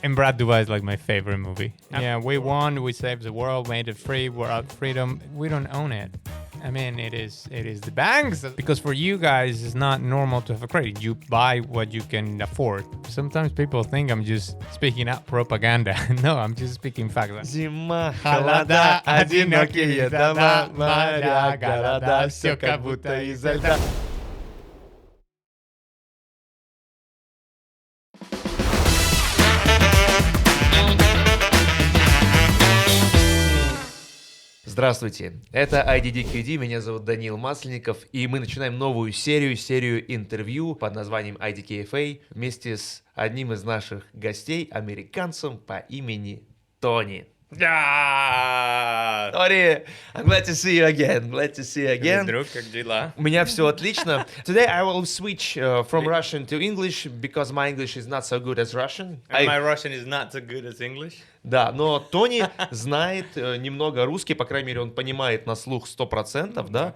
And Brad Dubai is like my favorite movie. Yeah, we won, we saved the world, made it free, we're out freedom. We don't own it. I mean, it is the banks. Because for you guys, it's not normal to have a credit. You buy what you can afford. Sometimes people think I'm just speaking out propaganda. No, I'm just speaking facts. Зима, холода, одинокие дома, моря, города, все как будто изо льда. Здравствуйте, это IDDQD, меня зовут Даниил Масленников, и мы начинаем новую серию интервью под названием IDKFA вместе с одним из наших гостей, американцем по имени Тони. Тони, I'm glad to see you again. Друг, как дела? У меня все отлично. Today I will switch from Russian to English because my English is not so good as Russian. And my Russian is not so good as English. Да, но Тони знает немного русский, по крайней мере, он понимает на слух 100%, да,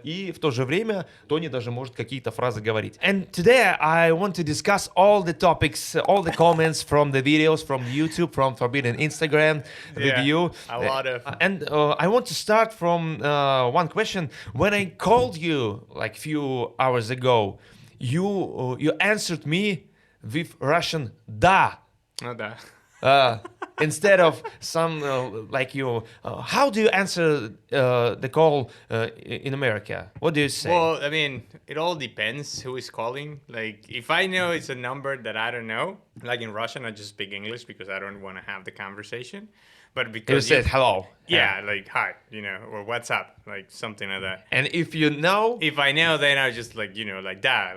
и в то же время Тони даже может какие-то фразы говорить. And today I want to discuss all the topics, all the comments from the videos, from YouTube, from Forbidden Instagram with you. A lot of... And I want to start from one question. When I called you like few hours ago, you answered me with Russian «да». Oh, да. Instead of some like you, how do you answer the call in America? What do you say? Well, I mean, it all depends who is calling. Like, if I know it's a number that I don't know, like in Russian, I just speak English because I don't want to have the conversation. But because you said hello. Yeah, like hi, or what's up, like something like that. And if you know, if I know, then I just like like that,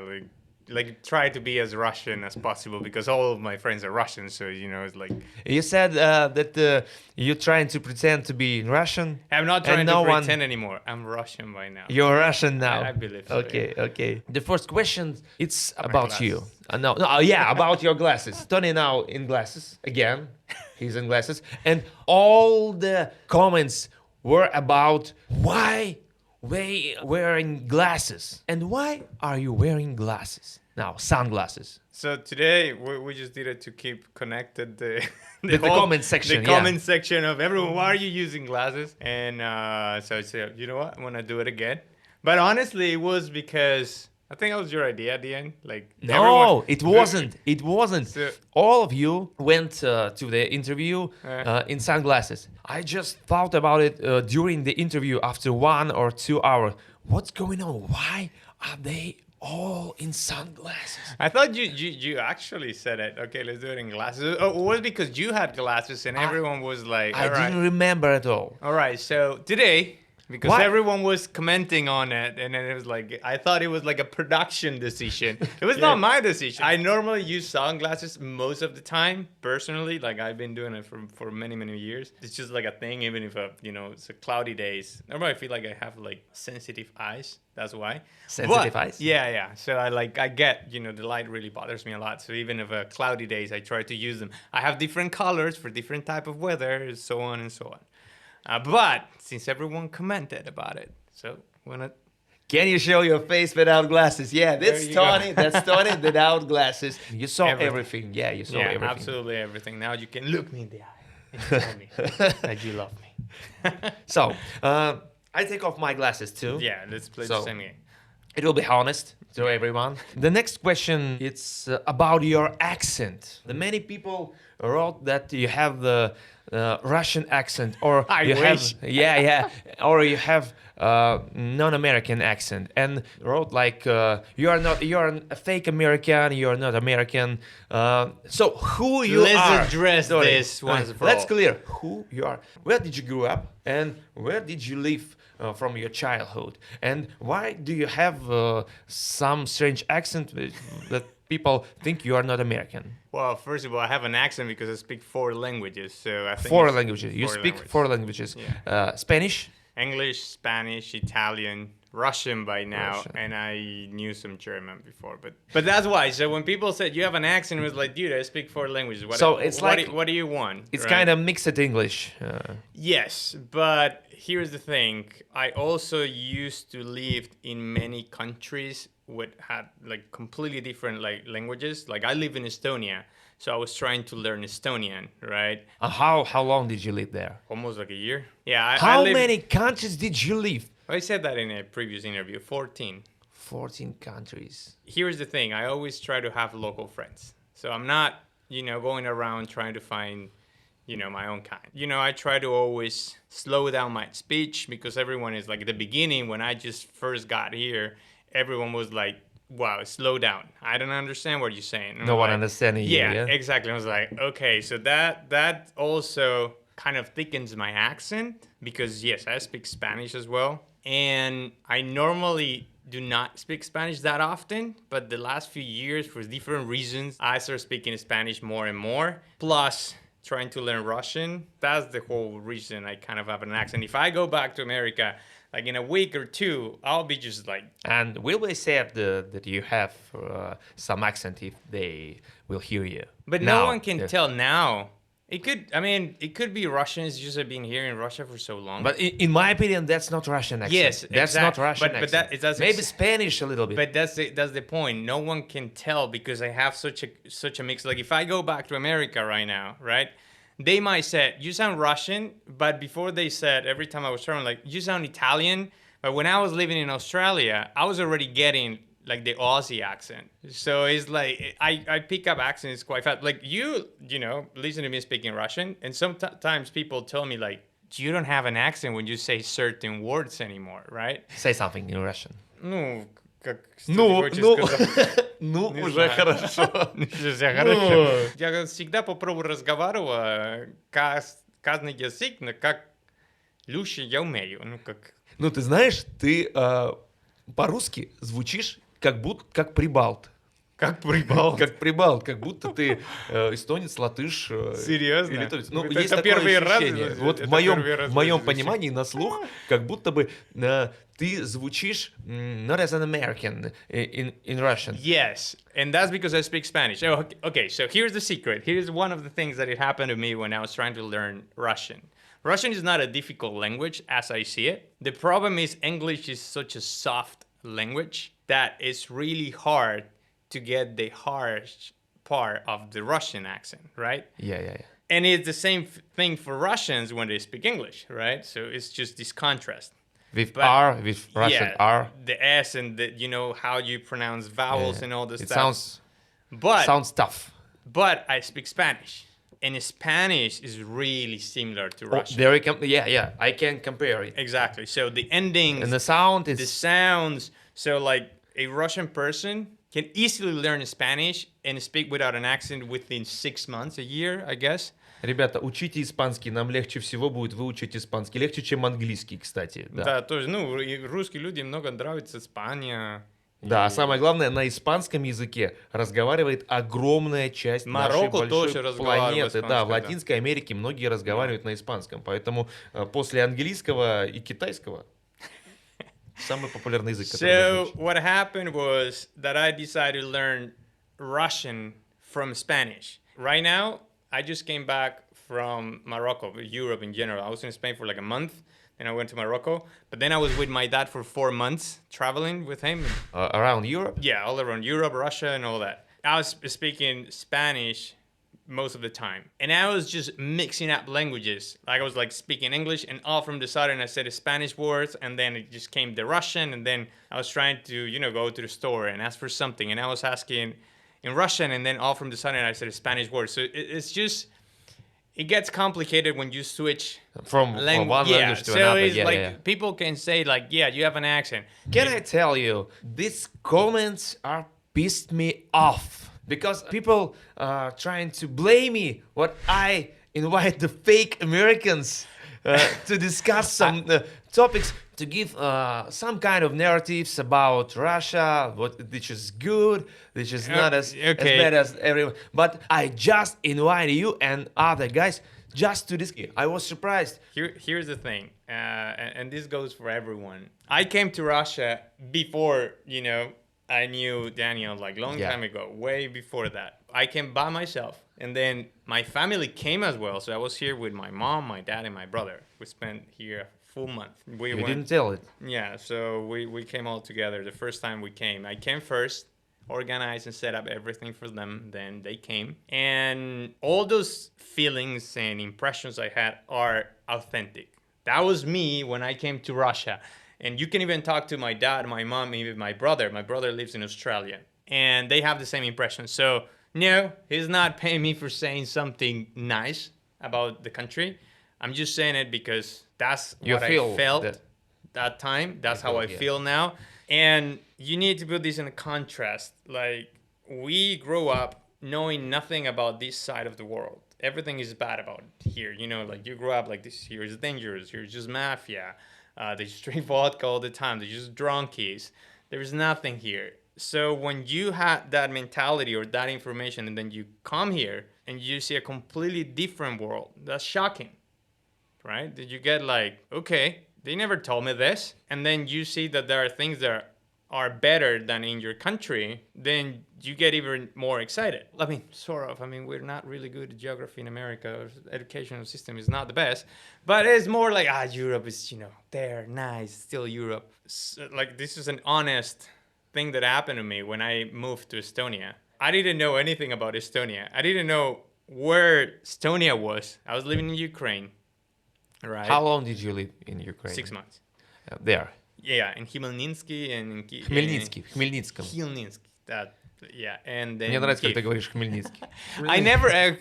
like try to be as Russian as possible because all of my friends are Russian, so it's like. You said that you're trying to pretend to be Russian. I'm not trying to pretend anymore. I'm Russian by now. You're Russian now. I believe so. Okay. The first question, it's about glasses. you. About your glasses. Tony now in glasses again. He's in glasses, and all the comments were about why wearing glasses and why are you wearing glasses now, sunglasses. So today we just did it to keep connected the comment section. The comment section of everyone. Why are you using glasses? And so I said, you know what? I'm gonna do it again. But honestly, it was because I think it was your idea at the end. Like no, it wasn't. It wasn't. So, all of you went to the interview in sunglasses. I just thought about it during the interview after 1 or 2 hours. What's going on? Why are they all in sunglasses? I thought you actually said it. Okay, let's do it in glasses. Oh, it was because you had glasses and everyone was like, I didn't remember at all. All right, so today, because everyone was commenting on it, and then it was like, I thought it was like a production decision. It was not my decision. I normally use sunglasses most of the time, personally. Like, I've been doing it for many, many years. It's just like a thing, even if, it's a cloudy days. Normally, I feel like I have, like, sensitive eyes. That's why. Sensitive eyes? Yeah. So I get, the light really bothers me a lot. So even if cloudy days, I try to use them. I have different colors for different type of weather, so on and so on. But since everyone commented about it, so can you show your face without glasses? Yeah, that's Tony. That's Tony without glasses. You saw everything. Yeah, you saw everything. Absolutely everything. Now you can look me in the eye and tell me that you love me. So, I take off my glasses too. Yeah, let's play the same game. It will be honest to everyone. The next question, it's about your accent. The many people wrote that you have the Russian accent, or you wish. or you have non-American accent, and wrote like you're a fake American, you're not American. So who you are? Let's address this once for all. Let's clear who you are. Where did you grow up, and where did you live from your childhood, and why do you have some strange accent that people think you are not American? Well, first of all, I have an accent because I speak 4 languages. So I think 4 languages. You speak 4 languages. Yeah. Spanish, English, Spanish, Italian, Russian by now, and I knew some German before. But that's why. So when people said you have an accent, it was like, dude, I speak 4 languages. What do you want? It's kind of mixed English. Yes, but here's the thing. I also used to live in many countries which had like completely different like languages. Like I live in Estonia. So I was trying to learn Estonian, right? How long did you live there? Almost like a year. Yeah. How many countries did you live? I said that in a previous interview. 14. 14 countries. Here's the thing. I always try to have local friends. So I'm not, going around trying to find, my own kind. I try to always slow down my speech because everyone is like at the beginning when I just first got here, everyone was like, wow, slow down. I don't understand what you're saying. No one understanding you. Yeah, exactly. I was like, okay, so that also kind of thickens my accent because yes, I speak Spanish as well. And I normally do not speak Spanish that often, but the last few years, for different reasons, I started speaking Spanish more and more. Plus, trying to learn Russian. That's the whole reason I kind of have an accent. If I go back to America, like in a week or two, I'll be just like... And will they say that you have some accent if they will hear you? But no one can tell now. It could be Russian. It's just I've been here in Russia for so long. But in my opinion, that's not Russian accent. Yes, that's not Russian accent. But maybe Spanish a little bit. But that's the point. No one can tell because I have such a mix. Like if I go back to America right now, right? They might say, you sound Russian, but before they said, every time I was traveling, like, you sound Italian. But when I was living in Australia, I was already getting, like, the Aussie accent. So it's like, I pick up accents quite fast. Like, listen to me speaking Russian, and sometimes people tell me, like, you don't have an accent when you say certain words anymher, right? Say something in Russian. Ну, уже хорошо. Я всегда попробую разговаривать каждый язык, но как лучше я умею. Ну, ты знаешь, ты по-русски звучишь как прибалт. Как прибалт? Как прибалт, как будто ты эстонец, латыш. Серьезно? Или литовец. Ну, есть такое ощущение. Вот в моем понимании на слух, как будто бы ты звучишь not as an American in Russian. Yes, and that's because I speak Spanish. Oh, okay, so here's the secret. Here's one of the things that it happened to me when I was trying to learn Russian. Russian is not a difficult language as I see it. The problem is English is such a soft language that it's really hard to get the harsh part of the Russian accent, right? Yeah. And it's the same thing for Russians when they speak English, right? So it's just this contrast. With Russian R. The S and how you pronounce vowels and all this stuff. Sounds tough. But I speak Spanish. And Spanish is really similar to Russian. I can compare it. Exactly. So the endings. And the sound is... The sounds. So like a Russian person can easily learn Spanish and speak without an accent within 6 months, a year, I guess. Ребята, учите испанский, нам легче всего будет выучить испанский. Легче, чем английский, кстати. Да, тоже, русские люди много нравится Испания. Да, а самое главное, на испанском языке разговаривает огромная часть нашей большой планеты. Да, в Латинской Америке многие разговаривают на испанском, поэтому после английского и китайского самый популярный язык. So what happened was that I decided to learn Russian from Spanish. Right now, I just came back from Morocco, Europe in general. I was in Spain for like a month, then I went to Morocco. But then I was with my dad for 4 months, traveling with him. Around Europe? Yeah, all around Europe, Russia, and all that. I was speaking Spanish most of the time. And I was just mixing up languages. Like I was like speaking English, and all from the sudden I said Spanish words, and then it just came the Russian, and then I was trying to, go to the store and ask for something, and I was asking in Russian, and then all from the sudden I said a Spanish word. So it's just, it gets complicated when you switch from one language to another. So it's people can say like, yeah, you have an accent. Can I tell you, these comments are pissed me off because people are trying to blame me what I invite the fake Americans to discuss some topics, to give some kind of narratives about Russia, which is good, which is not as bad as everyone. But I just invited you and other guys just to this. I was surprised. Here's the thing, and this goes for everyone. I came to Russia before, I knew Daniel like long time ago, way before that. I came by myself, and then my family came as well. So I was here with my mom, my dad, and my brother. We spent here a full month. You didn't tell it. Yeah, so we came all together the first time we came. I came first, organize and set up everything for them. Then they came. And all those feelings and impressions I had are authentic. That was me when I came to Russia. And you can even talk to my dad, my mom, even my brother. My brother lives in Australia. And they have the same impression. So, no, he's not paying me for saying something nice about the country. I'm just saying it because that's what I felt that time. That's how I feel now. And you need to put this in a contrast. Like, we grow up knowing nothing about this side of the world. Everything is bad about it here. You know, like, you grow up like this here is dangerous. Here's just mafia. They just drink vodka all the time. They're just drunkies. There's nothing here. So when you had that mentality or that information and then you come here and you see a completely different world, that's shocking, right? That you get like, okay, they never told me this. And then you see that there are things that are better than in your country, then you get even more excited. I mean, sort of. I mean, we're not really good at geography in America. Our educational system is not the best. But it's more like, Europe is, there, nice, still Europe. So, like, this is an honest thing that happened to me when I moved to Estonia. I didn't know anything about Estonia. I didn't know where Estonia was. I was living in Ukraine. Right. How long did you live in Ukraine? 6 months. There. Yeah, in Хмельницкий and in Хмельницкий, в Хмельницком. Хмельницкий. That, yeah, and then Мне нравится, как ты говоришь Хмельницкий. I never, I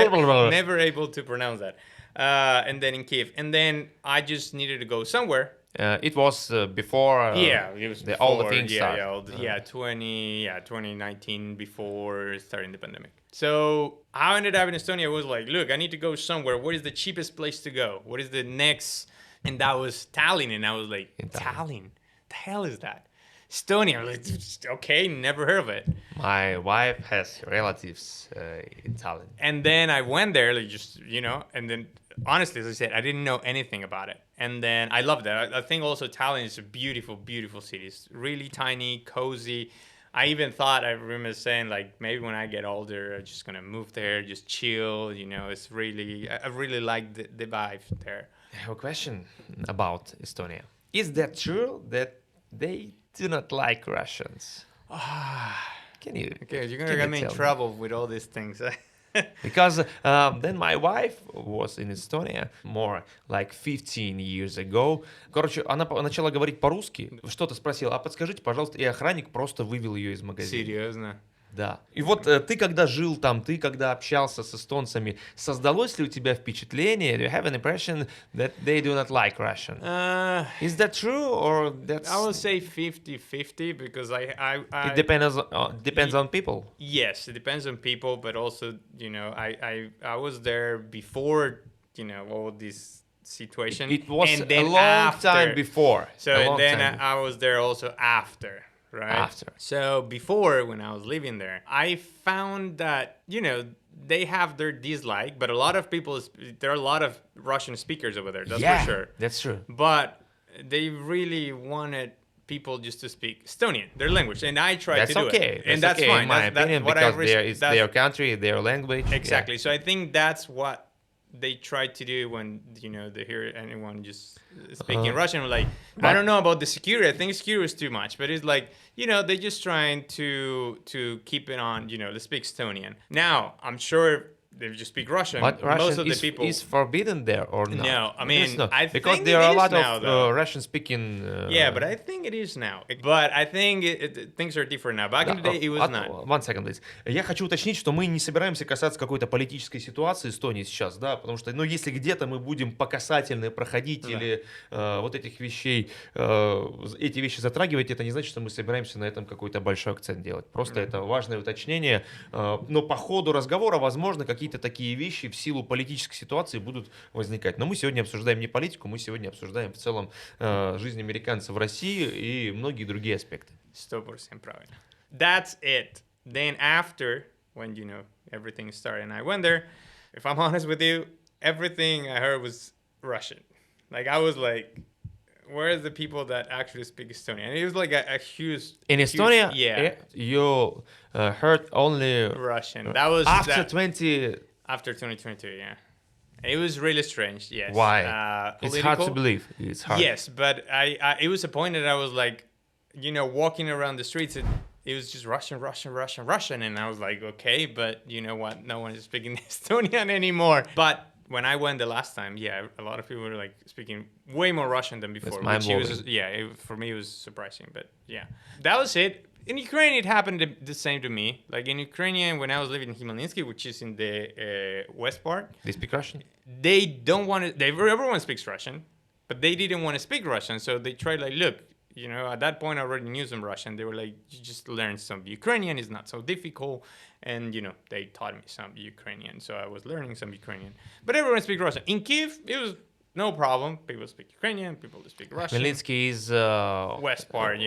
was never able to pronounce that. And then in Kiev, and then I just needed to go somewhere. It was before. It was before, all the things started. 2019 before starting the pandemic. So how I ended up in Estonia was like, look, I need to go somewhere. What is the cheapest place to go? What is the next? And that was Tallinn, and I was like, Tallinn? The hell is that? Estonia. I'm like, okay, never heard of it. My wife has relatives in Tallinn. And then I went there, like, just, and then honestly, as I said, I didn't know anything about it. And then I loved it. I think also Tallinn is a beautiful, beautiful city. It's really tiny, cozy. I even thought, I remember saying, like, maybe when I get older, I'm just going to move there, just chill. It's really, I really like the vibe there. I have a question about Estonia. Is that true that they do not like Russians? Can you? Okay, you're going to get me in trouble with all these things. Because then my wife was in Estonia more like 15 years ago. Короче, она начала говорить по-русски, что-то спросила, подскажите, пожалуйста, и охранник просто вывел ее из магазина. Серьезно? Да. И вот ты когда жил там, ты когда общался с эстонцами, создалось ли у тебя впечатление, do you have an impression that they do not like Russian? Is that true or that's... I would say 50-50 because I It depends on people. Yes, it depends on people, but also, I was there before, all this situation. It was and then a long time before. So then I was there also after. Right. After. So before, when I was living there, I found that, they have their dislike, but a lot of people, there are a lot of Russian speakers over there, that's for sure. That's true. But they really wanted people just to speak Estonian, their language, and I tried to do it. And that's fine. In my opinion, because it's their country, their language. Exactly. Yeah. So I think that's what they try to do when, they hear anyone just speaking Russian. Like, I don't know about the security. I think security is too much, but it's like, they're just trying to keep it on, to speak Estonian. Now, I'm sure they just speak Russian. But most Russian of the people is forbidden there or not? No, I mean, I because think there are a lot now, of Russian-speaking. Yeah, but I think it is now. But I think things are different now. Back in the day, it was not. One second, please. Я хочу уточнить, что мы не собираемся касаться какой-то политической ситуации Эстонии сейчас, да, потому что, если где-то мы будем по касательной проходить или вот этих вещей, эти вещи затрагивать, это не значит, что мы собираемся на этом какой-то большой акцент делать. Просто это важное уточнение. Но по ходу разговора, возможно, какие-то такие вещи в силу политической ситуации будут возникать. Но мы сегодня обсуждаем не политику, мы сегодня обсуждаем в целом жизнь американцев в России и многие другие аспекты. 100% правильно. That's it. Then after, when, everything started and I went there, if I'm honest with you, everything I heard was Russian. Like, I was like, where are the people that actually speak Estonian? And it was like a huge... In Estonia, yeah. You heard only... Russian. That was... After 2022, yeah. It was really strange, yes. Why? It's hard to believe. It's hard. Yes, but I it was a point that I was like, walking around the streets, it was just Russian. And I was like, okay, but you know what? No one is speaking Estonian anymore. But when I went the last time, a lot of people were like speaking way more Russian than before. For me, it was surprising. But yeah, that was it. In Ukraine, it happened the same to me. Like in Ukrainian, when I was living in Khmelnytsky, which is in the west part. They speak Russian? They don't want to, everyone speaks Russian, but they didn't want to speak Russian. So they tried like, look, at that point I already knew some Russian. They were like, you just learn some Ukrainian, it's not so difficult. And, they taught me some Ukrainian. So I was learning some Ukrainian. But everyone speaks Russian. In Kiev, it was no problem. People speak Ukrainian, people speak Russian. Khmelnytsky is west part,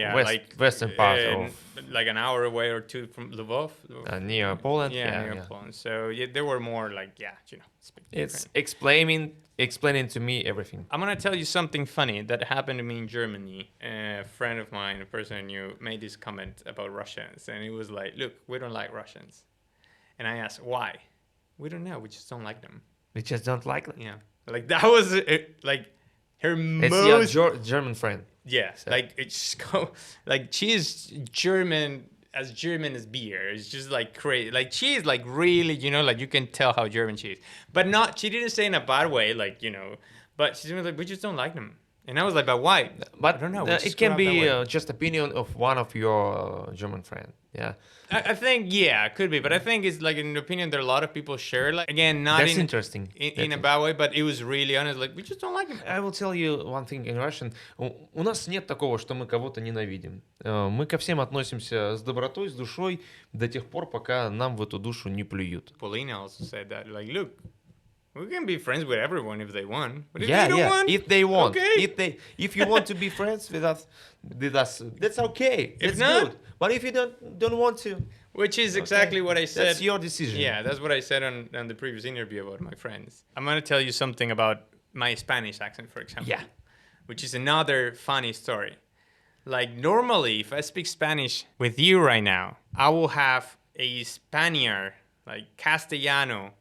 western part of like an hour away or two from Lvov. Near Poland. Near Poland. So they were more like, speak it's Ukrainian. explaining to me everything. I'm gonna tell you something funny that happened to me in Germany. A friend of mine, a person I knew, made this comment about Russians, and it was like, "Look, we don't like Russians." And I asked, "Why?" "We don't know. We just don't like them." We just don't like them. Yeah, like that was like her it's most your German friend. Yeah, so. Like it's like she is German as beer. It's just like crazy. Like she is like really, like you can tell how German she is. But she didn't say in a bad way, like, but she's like, we just don't like them. And I was like, but why? But I don't know. It can be just opinion of one of your German friend. Yeah. I think, it could be. But I think it's like an opinion that a lot of people share. Like, again, not That's interesting. In a bad way, but it was really honest. Like, we just don't like him. I will tell you one thing in Russian. У нас нет такого, что мы кого-то ненавидим. Мы ко всем относимся с добротой, с душой, до тех пор, пока нам в эту душу не плюют. Paulina also said that. Like, look, we can be friends with everyone if they want. But if they don't want, if they want. Okay. If you want to be friends with us, that's okay. If that's not, good. But if you don't want to, which is exactly what I said. That's your decision. Yeah, that's what I said on the previous interview about my friends. I'm gonna tell you something about my Spanish accent, for example. Yeah. Which is another funny story. Like normally, if I speak Spanish with you right now, I will have a Spaniard, like Castellano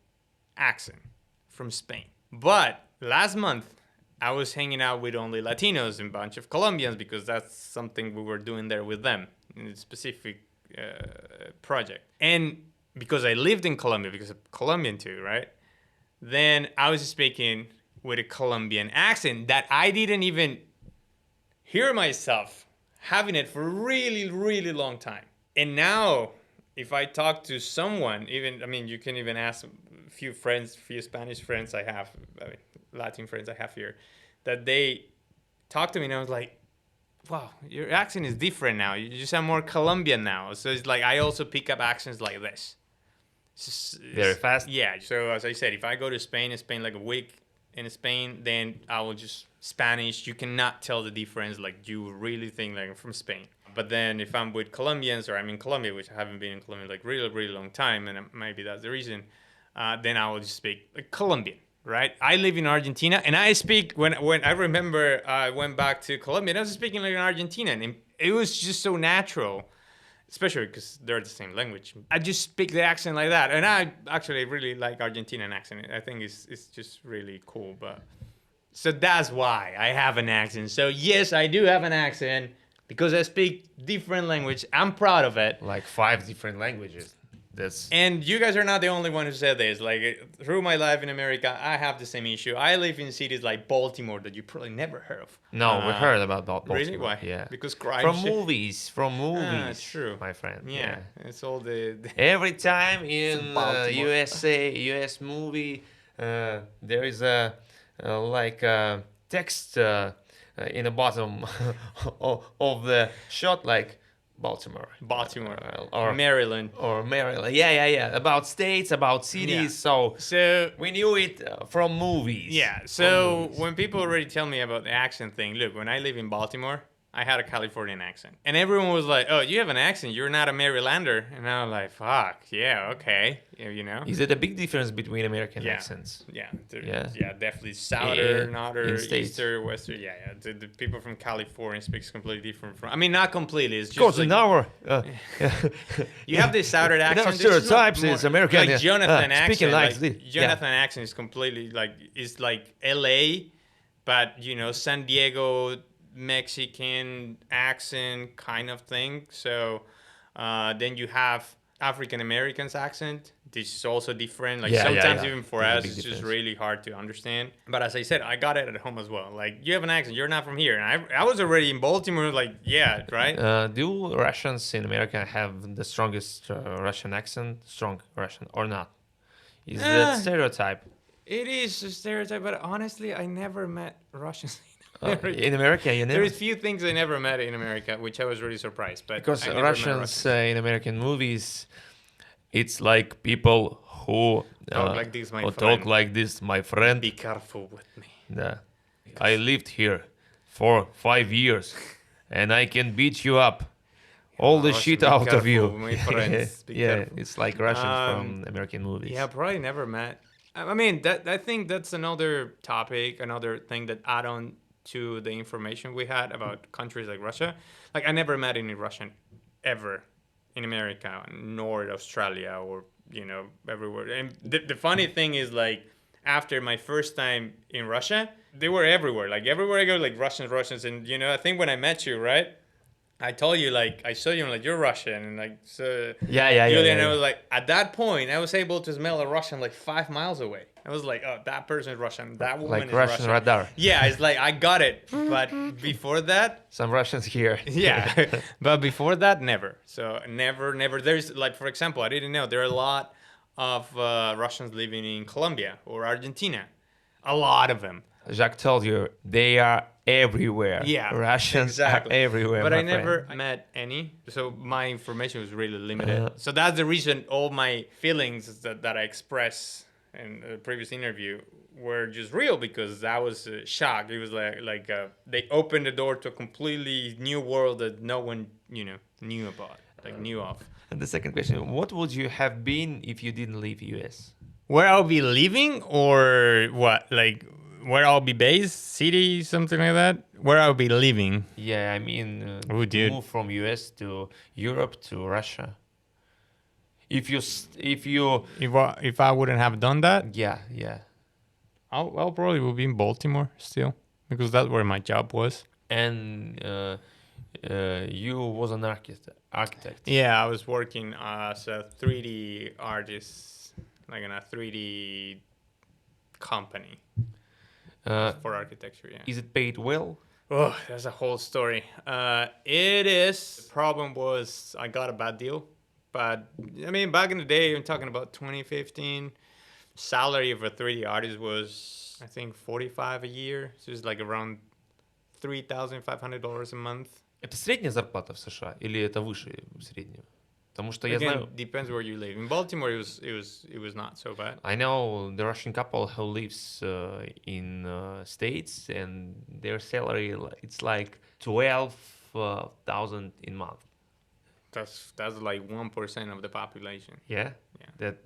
accent from Spain. But last month, I was hanging out with only Latinos and a bunch of Colombians because that's something we were doing there with them in a specific project. And because I lived in Colombia, because I'm Colombian too, right? Then I was speaking with a Colombian accent that I didn't even hear myself having it for a really, really long time. And now, if I talk to someone, you can even ask a few Spanish friends I have, Latin friends I have here, that they talk to me and I was like, wow, your accent is different now. You just sound more Colombian now. So it's like I also pick up accents like this. Very fast? Yeah. So as I said, if I go to Spain like a week in Spain, then I will just Spanish. You cannot tell the difference. Like you really think like I'm from Spain. But then if I'm with Colombians or I'm in Colombia, which I haven't been in Colombia like really, really long time, and maybe that's the reason, then I will just speak like Colombian. Right, I live in Argentina, and I speak when I remember I went back to Colombia, and I was speaking like an Argentinian, and it was just so natural, especially because they're the same language. I just speak the accent like that, and I actually really like Argentinian accent. I think it's just really cool. But so that's why I have an accent. So yes, I do have an accent because I speak different language. I'm proud of it. Like 5 different languages. And you guys are not the only one who said this. Like through my life in America, I have the same issue. I live in cities like Baltimore that you probably never heard of. No, we heard about Baltimore. Really? Why? Yeah. Because crime. From movies. That's true. My friend. Yeah. It's all the Every time in US movie, there is a text in the bottom of the shot like. Baltimore or Maryland yeah about states, about cities, so we knew it from movies. So when people already tell me about the accent thing, look, when I live in Baltimore, I had a Californian accent. And everyone was like, oh, you have an accent. You're not a Marylander. And I was like, fuck, yeah, okay. You know? Is it a big difference between American accents? Yeah, definitely. Southern, northern, eastern, western. Yeah. The people from California speaks completely different from... I mean, not completely. It's just because like... in our... you have this southern accent. Stereotypes is American. Like Jonathan accent. Speaking like Jonathan accent is completely like... It's like LA, but, San Diego... Mexican accent kind of thing. So then you have African Americans accent. This is also different. Like sometimes even for us, it's just really hard to understand. But as I said, I got it at home as well. Like you have an accent, you're not from here. And I was already in Baltimore. Like right. Do Russians in America have the strongest Russian accent? Strong Russian or not? Is that stereotype? It is a stereotype, but honestly, I never met Russians. In America, you never. There is few things I never met in America, which I was really surprised. But because Russians in American movies, it's like people who talk like this, my friend. Talk like this, my friend. Be careful with me. Yeah, I lived here for 5 years, and I can beat you up. All the shit out of you. My friends. It's like Russians from American movies. Yeah, probably never met. I mean, I think that's another topic, another thing that add on to the information we had about countries like Russia. Like I never met any Russian ever in America, nor Australia, or everywhere. And the funny thing is, like, after my first time in Russia, they were everywhere. Like everywhere I go, like Russians, and I think when I met you, right? I told you, like, I saw you, and like, you're Russian, and like, so Julian, I was like, at that point, I was able to smell a Russian like 5 miles away. I was like, oh, that person is Russian, that woman like is Russian radar. Yeah, it's like I got it, but before that, some Russians here. Yeah, but before that, never. So never. There's like, for example, I didn't know there are a lot of Russians living in Colombia or Argentina, a lot of them. Jacques told you they are everywhere. Yeah, Russians are everywhere. But I never met any, so my information was really limited. So that's the reason all my feelings that I expressed in the previous interview were just real, because that was a shock. It was like they opened the door to a completely new world that no one knew about, like knew of. And the second question: what would you have been if you didn't leave US? Where I'll be living, or what? Like, where I'll be based, city, something like that. Where I'll be living. Yeah, I mean, move from US to Europe to Russia. If I wouldn't have done that, yeah, I'll probably will be in Baltimore still, because that's where my job was. And you was an architect. Yeah, I was working as a 3D artist, like in a 3D company. For architecture, yeah. Is it paid well? Oh, that's a whole story. It is. The problem was I got a bad deal. But, I mean, back in the day, I'm talking about 2015, salary of a 3D artist was, I think, $45 a year. So it's like around $3,500 a month. Это средняя зарплата в США или это выше среднего? Потому что я знаю... Depends where you live. In Baltimore, it was not so bad. I know the Russian couple who lives in States, and their salary, it's like 12,000 in month. That's like 1% of the population. Yeah.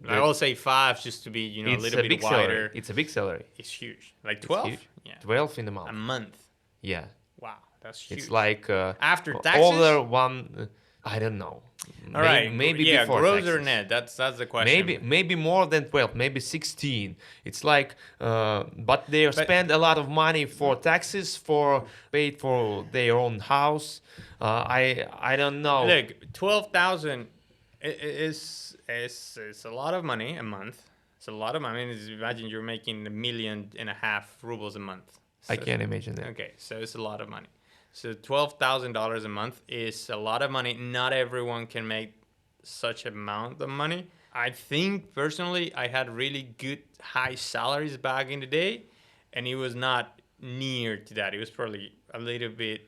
I will say 5 just to be a little bit wider. Salary. It's a big salary. It's huge. Like 12. Huge. Yeah. 12 in a month. A month. Yeah. Wow, that's huge. It's like after taxes. Over one. I don't know. All right. Maybe yeah, before gross taxes. or net? That's the question. Maybe more than 12. Maybe 16. It's like, but they spend a lot of money for taxes, for paid for their own house. I don't know. Look, 12,000 is a lot of money a month. It's a lot of money. I mean, imagine you're making 1.5 million rubles a month. So, I can't imagine that. Okay, so it's a lot of money. So $12,000 a month is a lot of money. Not everyone can make such amount of money. I think personally, I had really good high salaries back in the day, and it was not near to that. It was probably a little bit,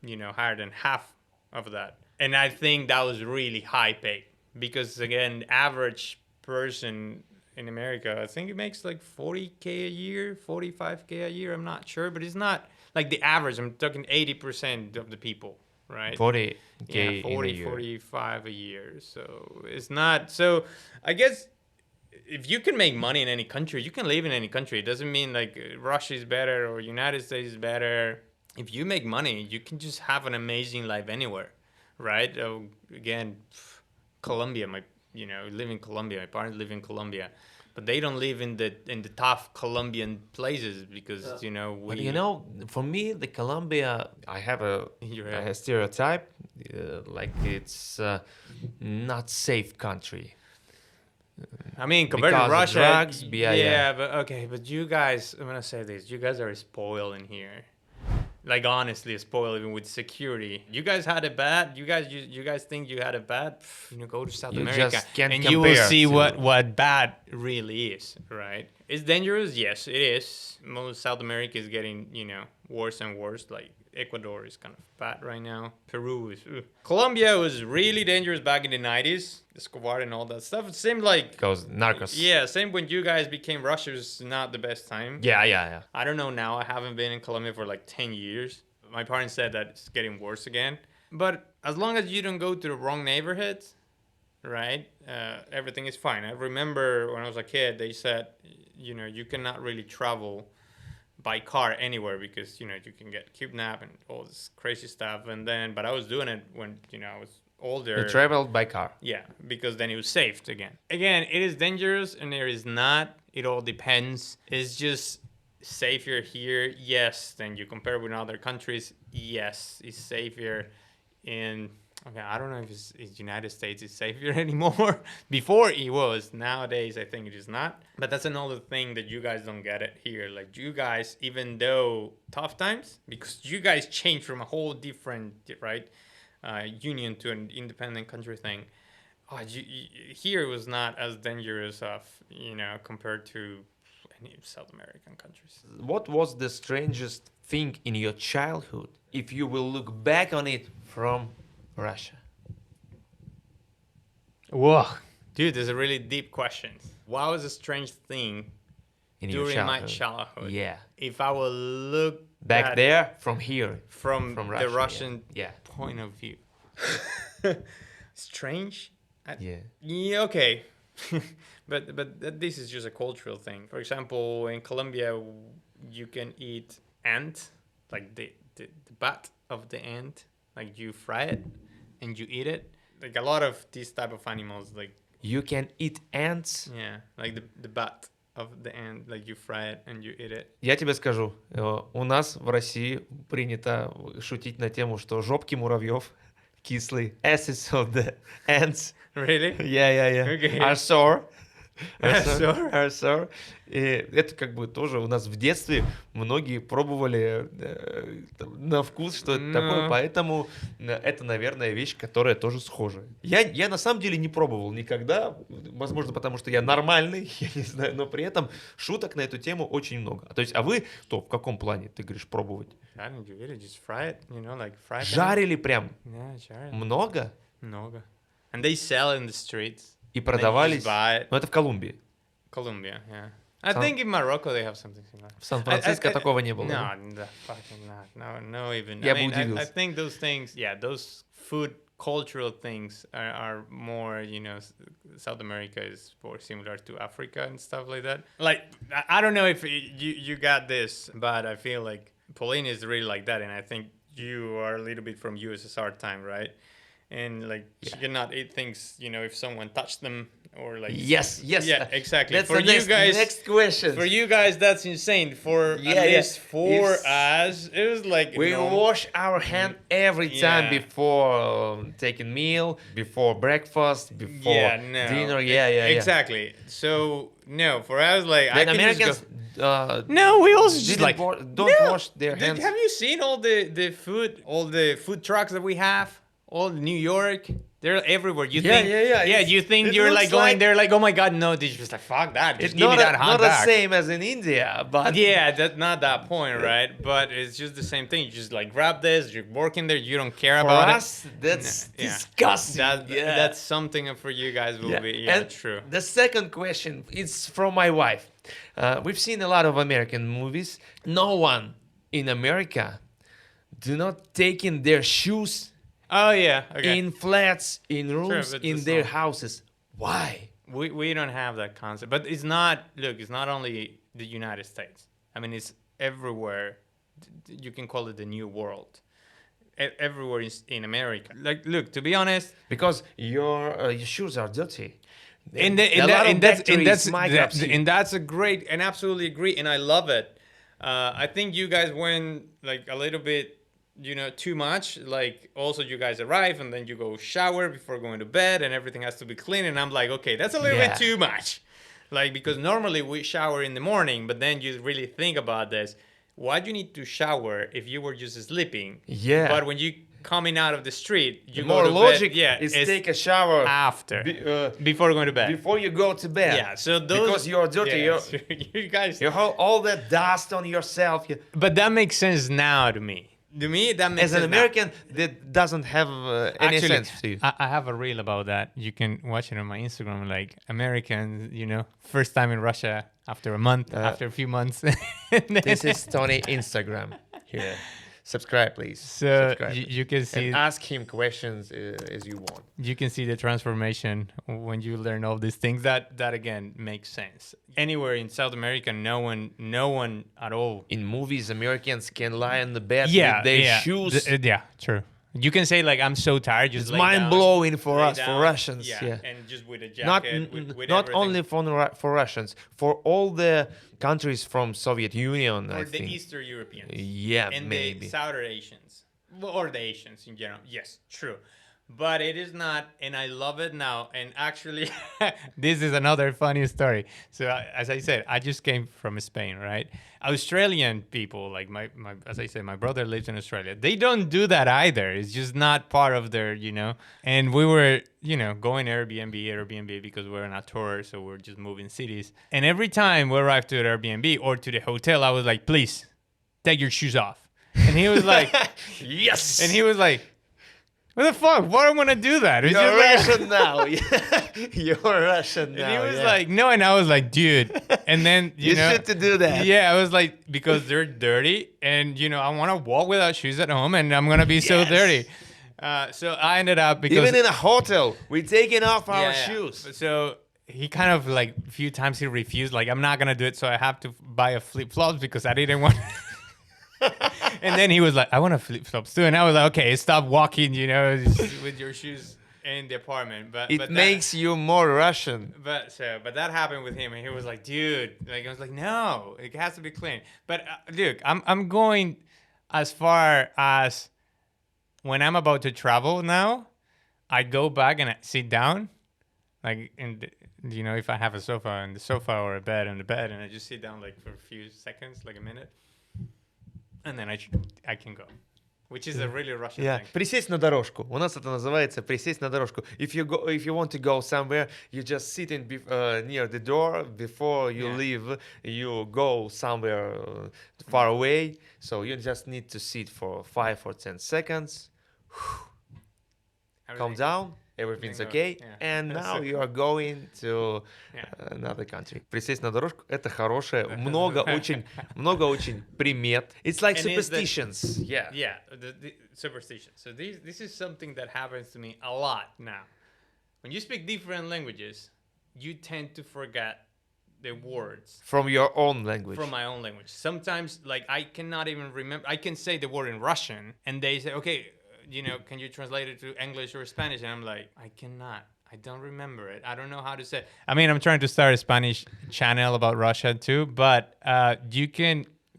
higher than half of that. And I think that was really high pay, because again, average person in America, I think it makes like 40K a year, 45K a year. I'm not sure, but it's not like the average. I'm talking 80% of the people, right? 40K yeah, 40, in a year. 45 a year. So it's not. So I guess if you can make money in any country, you can live in any country. It doesn't mean like Russia is better or United States is better. If you make money, you can just have an amazing life anywhere, right? Again, Colombia, live in Colombia. My parents live in Colombia. but they don't live in the tough Colombian places because But for me, the Colombia, I have a stereotype, like it's not safe country. I mean, compared to Because of Russia, drugs, but you guys, I'm gonna say this: you guys are spoiled in here. Like honestly, spoiled even with security. You guys had it bad. You guys think you had it bad. Go to South America just can't and you will compare see to- what bad really is. Right? It's dangerous. Yes, it is. Most South America is getting worse and worse. Like Ecuador is kind of bad right now. Peru is. Ugh. Colombia was really dangerous back in the 90s. Escobar and all that stuff. It seemed like. Because narcos. Yeah, same when you guys became Russia was not the best time. Yeah. I don't know now. I haven't been in Colombia for like 10 years. My parents said that it's getting worse again. But as long as you don't go to the wrong neighborhoods, right, everything is fine. I remember when I was a kid, they said, you cannot really travel by car anywhere because, you can get kidnapped and all this crazy stuff. But I was doing it when, I was older. You traveled by car. Yeah, because then it was safe again. Again, it is dangerous and there is not. It all depends. It's just safer here, yes. Then you compare with other countries, yes, it's safer. I don't know if it's United States is safer anymore. Before it was. Nowadays, I think it is not. But that's another thing that you guys don't get it here. Like you guys, even though tough times, because you guys changed from a whole different, right, union to an independent country thing. Here it was not as dangerous compared to any South American countries. What was the strangest thing in your childhood, if you will look back on it from Russia? Whoa. Dude, this is a really deep question. What was a strange thing In during your my childhood? Yeah. If I will look Back there, from here. from Russia, the Russian yeah. point of view. Strange? Yeah. Okay. but this is just a cultural thing. For example, in Colombia, you can eat ant, like the butt of the ant, like you fry it and you eat it. Like a lot of these type of animals, like You can eat ants. like the butt of the ant, like you fry it and you eat it. Я тебе скажу, у нас в России принято шутить на тему, что жопки муравьев кислые, asses of the ants. Really? Yeah. Okay. Are sore. Are sore. И это как бы тоже у нас в детстве многие пробовали на вкус, что это такое, поэтому это, наверное, вещь, которая тоже схожа. Я на самом деле не пробовал никогда, возможно, потому что я нормальный, я не знаю, но при этом шуток на эту тему очень много. То есть, а вы то в каком плане, ты говоришь, пробовать? Жарили прям? Много? Много. And they sell in the streets. И продавались? Но это в Колумбии. Colombia, yeah. I think in Morocco they have something similar. В Сан-Франциско такого не было. No, fucking not. No, even. Я бы удивился. I think those things, those food cultural things are more, South America is more similar to Africa and stuff like that. Like, I don't know if you got this, but I feel like Pauline is really like that, and I think you are a little bit from USSR time, right? And like she cannot eat things, if someone touched them or like. Yes. Yeah, exactly. That's for the next question. For you guys, that's insane. For at least for us, it was like we wash our hand every time before taking meal, before breakfast, before dinner. Yeah. Exactly. So no, for us, like then Americans. No, we also just like don't wash their hands. Have you seen all the food trucks that we have? All New York, they're everywhere. You think, you think you're like going there, like, oh my god, no, they're just like, fuck that, just give me that hot dog. Not the same as in India, but that's not that point, right? But it's just the same thing. You just like grab this, you're working there, you don't care about it. For us, that's disgusting. That's something for you guys will be true. The second question is from my wife. We've seen a lot of American movies. No one in America do not take in their shoes. Oh yeah, okay. In flats, in rooms, in their houses. Why? We don't have that concept. But it's not only the United States. I mean, it's everywhere. You can call it the new world. Everywhere in America. Like, look, to be honest. Because your shoes are dirty. And that's a great, and absolutely agree, and I love it. I think you guys went like a little bit, too much. Like also you guys arrive and then you go shower before going to bed and everything has to be clean. And I'm like, okay, that's a little bit too much. Like, because normally we shower in the morning, but then you really think about this. Why do you need to shower if you were just sleeping? Yeah. But when you coming out of the street, you the go more to logic bed. is take a shower after, before going to bed. Before you go to bed. Yeah, so those, because you're dirty, you guys, you have all that dust on yourself. But that makes sense now to me. To me, that makes sense. As an American, that doesn't have any sense to you. I have a reel about that. You can watch it on my Instagram. Like Americans, first time in Russia after a month, after a few months. This is Tony Instagram here. Subscribe, please. So Subscribe. You can see. And ask him questions as you want. You can see the transformation when you learn all these things. That again makes sense. Anywhere in South America, no one at all. In movies, Americans can lie on the bed with their shoes. Yeah, true. You can say like, I'm so tired. Just it's mind blowing for us, for Russians. Yeah, and just with a jacket. Not only for Russians, for all the countries from Soviet Union. Or I the think. Eastern Europeans. Yeah, and maybe. The South Asians, or the Asians in general. Yes, true. But it is not, and I love it now. And actually, this is another funny story. So as I said, I just came from Spain, right? Australian people, like as I said, my brother lives in Australia. They don't do that either. It's just not part of their, And we were, going Airbnb because we're on a tour, so we're just moving cities. And every time we arrived to the Airbnb or to the hotel, I was like, please, take your shoes off. And he was like, yes. And he was like, what the fuck? Why am I gonna do that? You're Russian now. You're Russian now. And he was like, no, and I was like, dude. And then you should to do that. Yeah, I was like, because they're dirty, and I want to walk without shoes at home, and I'm gonna be so dirty. So I ended up because even in a hotel, we're taking off our shoes. So he kind of like a few times he refused, like I'm not gonna do it, so I have to buy a flip flops because I didn't want. And then he was like, I want to flip flops too. And I was like, okay, stop walking, with your shoes in the apartment. But it makes you more Russian. But that happened with him, and he was like, dude, like I was like, no, it has to be clean. But dude, I'm going as far as when I'm about to travel now, I go back and I sit down, like if I have a sofa on the sofa or a bed on the bed, and I just sit down like for a few seconds, like a minute. And then I can go, which is a really Russian thing. Присесть на дорожку. У нас это называется присесть на дорожку. If you want to go somewhere, you just sit near the door before you leave. You go somewhere far away, so you just need to sit for 5 or 10 seconds. Calm down. Everything's okay, and now you are going to another country. Присесть на дорожку — это хорошее, много очень примет. It's like superstitions. Yeah, the superstitions. So this is something that happens to me a lot now. When you speak different languages, you tend to forget the words from your own language. From my own language. Sometimes, like I cannot even remember. I can say the word in Russian, and they say, okay. Can you translate it to English or Spanish? And I'm like, I cannot. I don't remember it. I don't know how to say it. I mean, I'm trying to start a Spanish channel about Russia too, but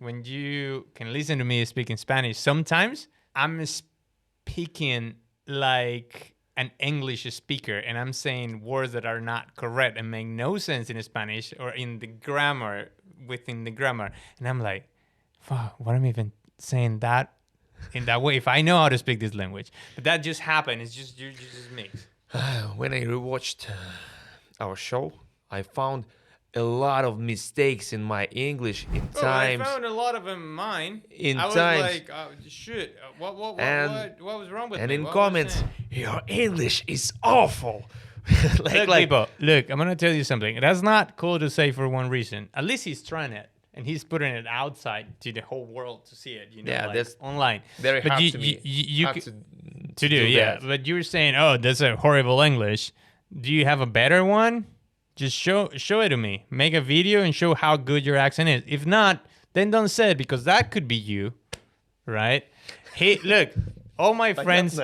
when you can listen to me speaking Spanish, sometimes I'm speaking like an English speaker, and I'm saying words that are not correct and make no sense in Spanish or in the grammar, within the grammar. And I'm like, fuck, what am I even saying that? In that way, if I know how to speak this language. But that just happened. It's just, you just mix. When I rewatched our show, I found a lot of mistakes in my English in times. I found a lot of them in mine. I was like, shit, what was wrong with me? And in comments, your English is awful. People, look, I'm going to tell you something. That's not cool to say for one reason. At least he's trying it. And he's putting it outside to the whole world to see it, that's online. Very hard to me. To do that. But you're saying, oh, that's a horrible English. Do you have a better one? Just show it to me. Make a video and show how good your accent is. If not, then don't say it, because that could be you, right? Hey, look, all my friends...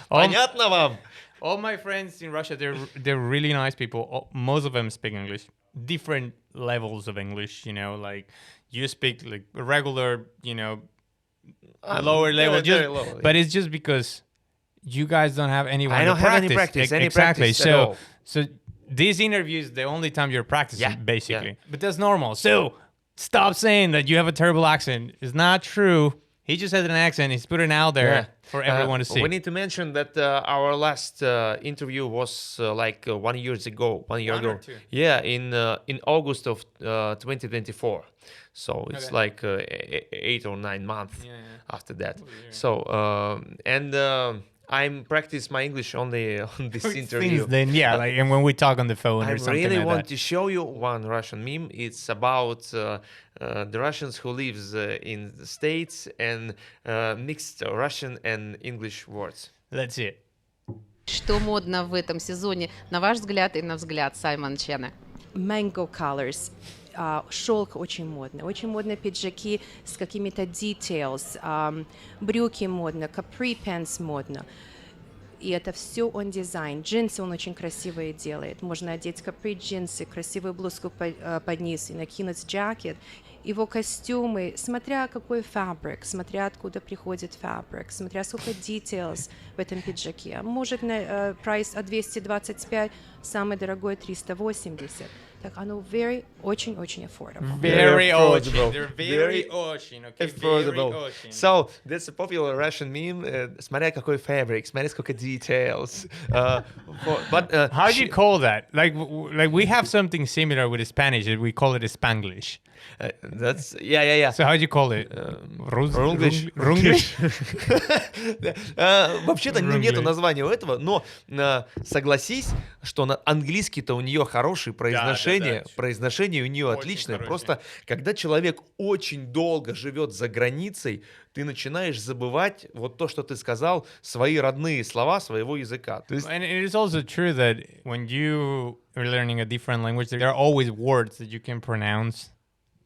Понятно вам? All my friends in Russia, they're really nice people. Most of them speak English. Different levels of English, you know, like you speak like regular, you know, lower level. Very low, yeah. But it's just because you guys don't have anyone. I don't to have any practice. practice. Any Exactly. practice at all. So this interview is the only time you're practicing, Yeah, basically. yeah. But that's normal. So stop saying that you have a terrible accent. It's not true. He just has an accent. He's putting it out there for everyone to see. We need to mention that our last interview was like 1 year ago. 1 year 1 ago. or 2? Yeah, in August of 2024. So it's Okay. like 8 or 9 months after that. yeah. So I'm practice my English only on this interview. Since then, yeah, like, and when we talk on the phone I or something really like want that. to show you one Russian meme. It's about the Russians who lives in the States and mixed Russian and English words. Let's see it. Что модно в этом сезоне, на ваш взгляд и на взгляд Саймон Чена? Mango colors. Шелк очень модно пиджаки с какими-то details, брюки модно, capri pants модно. И это все он дизайн. Джинсы он очень красивые делает. Можно одеть capri джинсы, красивую блузку под низ и накинуть jacket. Его костюмы, смотря какой фабрик, смотря откуда приходит фабрик, смотря сколько details в этом пиджаке. Может, прайс от 225, самый дорогой 380. Так оно очень-очень affordable. Very affordable. ocean. They're very ocean. Okay, Affordable. very ocean. So that's a popular Russian meme. Смотря какой fabric, смотря сколько details. But How do you call that? Like we have something similar with Spanish. We call it Spanglish. that's yeah. So how do you call it? Runglish. Runglish? Вообще-то Runglish. нету названия у этого, но согласись, что на английский-то у нее хорошее произношение, да. произношение у нее Очень отличное. хорошее. Просто когда человек очень долго живет за границей, ты начинаешь забывать вот то, что ты сказал, свои родные слова своего языка. То есть And it is also true that when you are learning a different language, there are always words that you can pronounce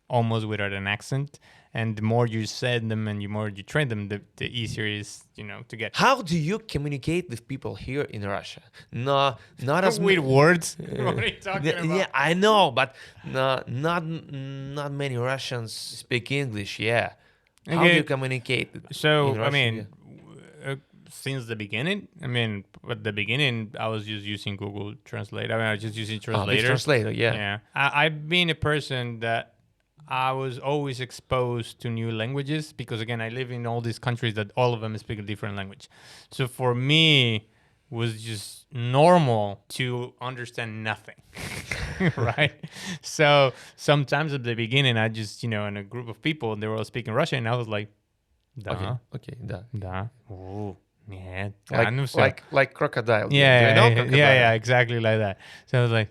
almost without an accent. And the more you said them and the more you train them, the easier it is, you know, to get. how do you communicate with people here in Russia? No, not as With words? What are you talking about? Yeah, I know, but not many Russians speak English. Yeah, how do Okay. you communicate? So, in I Russian? mean, since the beginning, at the beginning, I was just using Google Translate. I was just using This Translator. translator, yeah. Yeah. I've been a person that I was always exposed to new languages because, again, I live in all these countries that all of them speak a different language. So for me, was just normal to understand nothing, right? So sometimes at the beginning, I just, in a group of people, they were all speaking Russian, and I was like, да, Okay, да. да, о, нет, да, ну всё. Like crocodile. Do you Yeah, know yeah, crocodile? yeah, exactly like that. So I was like,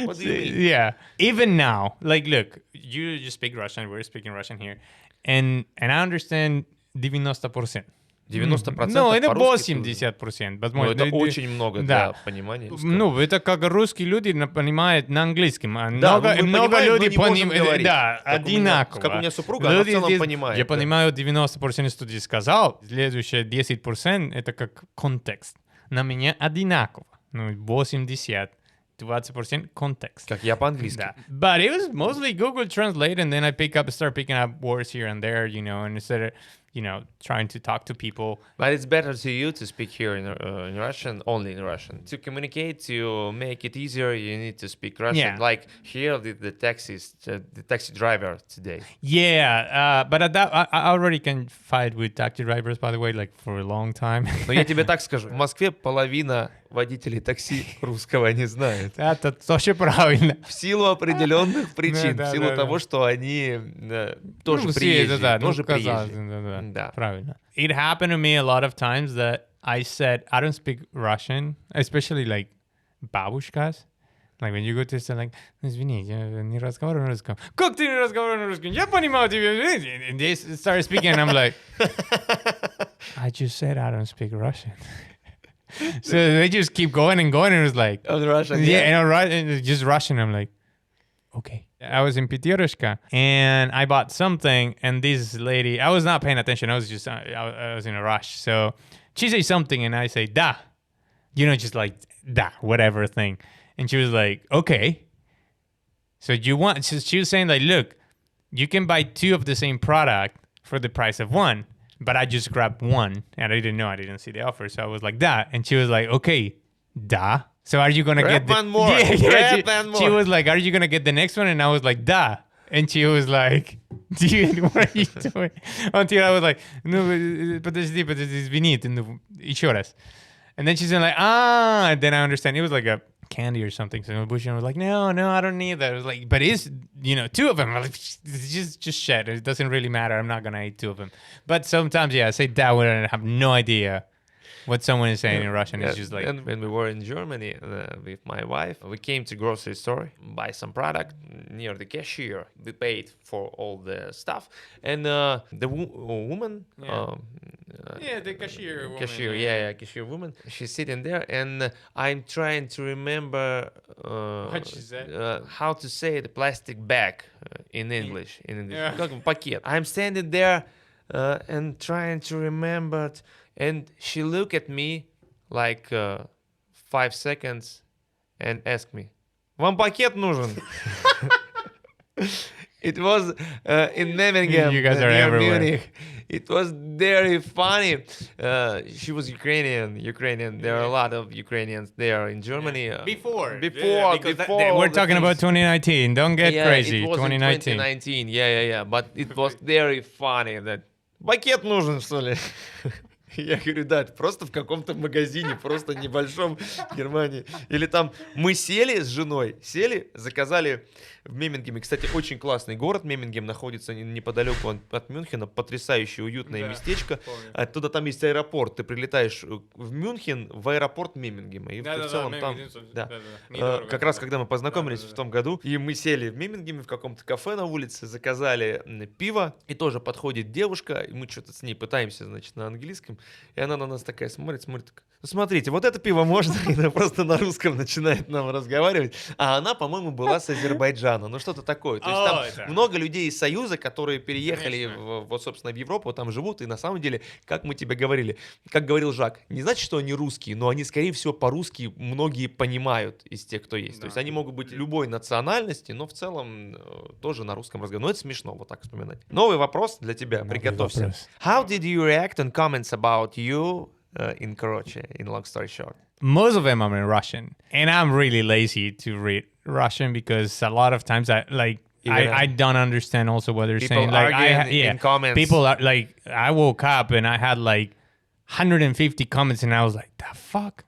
What do you mean? Yeah. Even now, like, look, you just speak Russian. We're speaking Russian here, and I understand 90%. 90% Ну, это по-русски 80%. Ну, Возможно. это очень много да. для понимания. Ну, это как русские люди понимают на английском. А Да, много мы много понимаем, но людей не можем говорить. Да, Как у меня- одинаково. как у меня супруга, она в Люди целом здесь- понимает, Я да. понимаю 90%, что ты сказал. Следующее 10% это как контекст. На меня одинаково. Ну, 80%. 20% context. Как я по-английски. Да. But it was mostly Google Translate, and then I start picking up words here and there, and instead of, trying to talk to people. But it's better to you to speak here in Russian, only in Russian. To communicate, to make it easier, you need to speak Russian. Yeah. Like here, the taxi driver today. Yeah, but at that, I already can fight with taxi drivers, by the way, like for a long time. Но я тебе так скажу, в Москве половина водителей такси русского не знает. Это тоже правильно. В силу определенных причин, Да, в силу да, того, да. что они тоже Ну, все приезжие, это, да, тоже казалось, приезжие. Да. Правильно. It happened to me a lot of times that I said, I don't speak Russian, especially like бабушкас. Like when you go to say like, извини, я не разговариваю на русском. Как ты не разговариваешь на русском? Я понимаю тебя. And they start speaking and I'm like, I just said I don't speak Russian. So they just keep going and going and it was like, On Russian, yeah, and just Russian. I'm like, okay. I was in Pyatirishka and I bought something and this lady, I was not paying attention. I was just, I was in a rush. So she say something and I say, da. You know, just like, da, whatever thing. And she was like, okay. So you want, so she was saying like, look, you can buy 2 of the same product for the price of 1. But I just grabbed 1 and I didn't know, I didn't see the offer. So I was like, da. And she was like, okay, da. So are you going to get the... one more. She was like, are you going to get the next one? And I was like, da. And she was like, dude, what are you doing? Until I was like, no, подожди, извини, ну, еще раз. And then she's like, and then I understand. It was like a candy or something. So Bushin was like, no, I don't need that. I was like, but it's, 2 of them. I'm like, just shit. It doesn't really matter. I'm not going to eat 2 of them. But sometimes, I say that when I have no idea what someone is saying in Russian. Is just like... And when we were in Germany with my wife, we came to grocery store, buy some product near the cashier. We paid for all the stuff. And the woman... the cashier woman. Cashier woman. She's sitting there, and I'm trying to remember what she said? How to say the plastic bag in English. Как пакет. I'm standing there and trying to remember it, and she looked at me like 5 seconds and asked me, "Вам пакет нужен?" It was in Memmingen. You guys are near everywhere. Munich. It was very funny. She was Ukrainian. There are a lot of Ukrainians there in Germany. Before. Before we're talking about 2019. Don't get crazy. It was 2019. in 2019. Yeah. But it was very funny that пакет нужен, что ли? Я говорю, да, просто в каком-то магазине, просто небольшом в Германии. Или там мы сели с женой, заказали в Меммингеме. Кстати, очень классный город. Меммингем находится неподалеку от Мюнхена. Потрясающее, уютное местечко. Оттуда там есть аэропорт. Ты прилетаешь в Мюнхен, в аэропорт Меммингема. И в целом там... Как раз когда мы познакомились в том году, и мы сели в Меммингеме в каком-то кафе на улице, заказали пиво, и тоже подходит девушка, и мы что-то с ней пытаемся, значит, на английском. И она на нас такая смотрит, ну, смотрите, вот это пиво можно, и она просто на русском начинает нам разговаривать. А она, по-моему, была с Азербайджана, ну что-то такое. То есть там много людей из Союза, которые переехали, вот, собственно, в Европу, там живут, и на самом деле, как мы тебе говорили, как говорил Жак, не значит, что они русские, но они, скорее всего, по-русски многие понимают из тех, кто есть. То есть они могут быть любой национальности, но в целом тоже на русском разговаривают. Ну, это смешно, вот так вспоминать. Новый вопрос для тебя, приготовься. How did you react on comments about you in Croatia, in long story short? Most of them are in Russian, and I'm really lazy to read Russian because a lot of times I don't understand also what they're saying. Like in comments. People are like, I woke up and I had like 150 comments, and I was like, the fuck?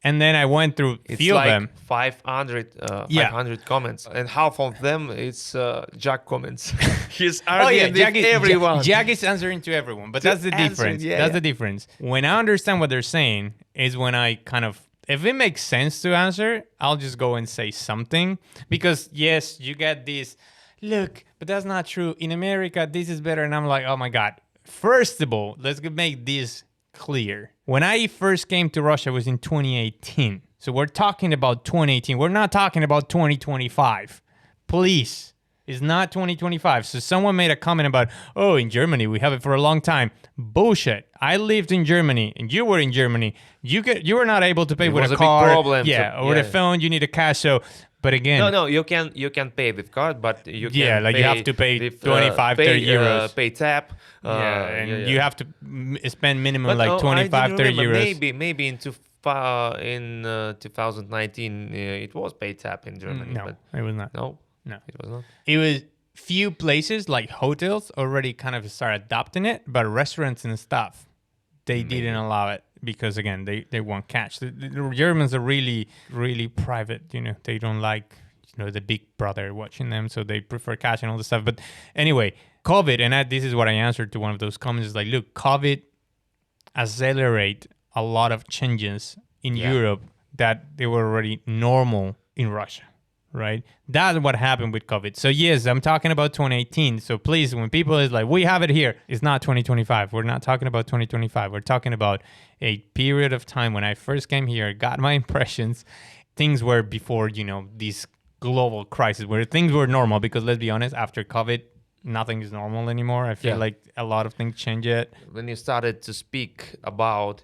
And then I went through a few of them. 500 comments, and half of them it's Jack comments. He's arguing with everyone. Jack is answering to everyone, but that's the difference. That's the difference. When I understand what they're saying is when I kind of, if it makes sense to answer, I'll just go and say something. Because yes, you get this, look, but that's not true. In America, this is better. And I'm like, oh my God. First of all, let's make this clear. When I first came to Russia, it was in 2018. So we're talking about 2018. We're not talking about 2025. Please. It's not 2025. So someone made a comment about, oh, in Germany, we have it for a long time. Bullshit. I lived in Germany and you were in Germany. You were not able to pay with a card. Big problem. Or the phone, you need a cash. So, but again. No, you can pay with card, but you can you have to pay with, 25, 30 euros. Pay tap. You have to spend minimum like 25, 30 euros. Maybe in 2019 it was pay tap in Germany. No, but it was not. No, it was not. It was few places like hotels already kind of start adopting it, but restaurants and stuff, they didn't allow it because again, they want cash. The Germans are really, really private. They don't like the big brother watching them, so they prefer cash and all this stuff. But anyway, COVID, and this is what I answered to one of those comments, is like, look, COVID accelerate a lot of changes in Europe that they were already normal in Russia, right? That's what happened with COVID. So yes, I'm talking about 2018. So please, when people is like, we have it here, it's not 2025. We're not talking about 2025. We're talking about a period of time when I first came here, got my impressions. Things were before, this global crisis where things were normal, because let's be honest, after COVID, nothing is normal anymore. I feel like a lot of things change it. When you started to speak about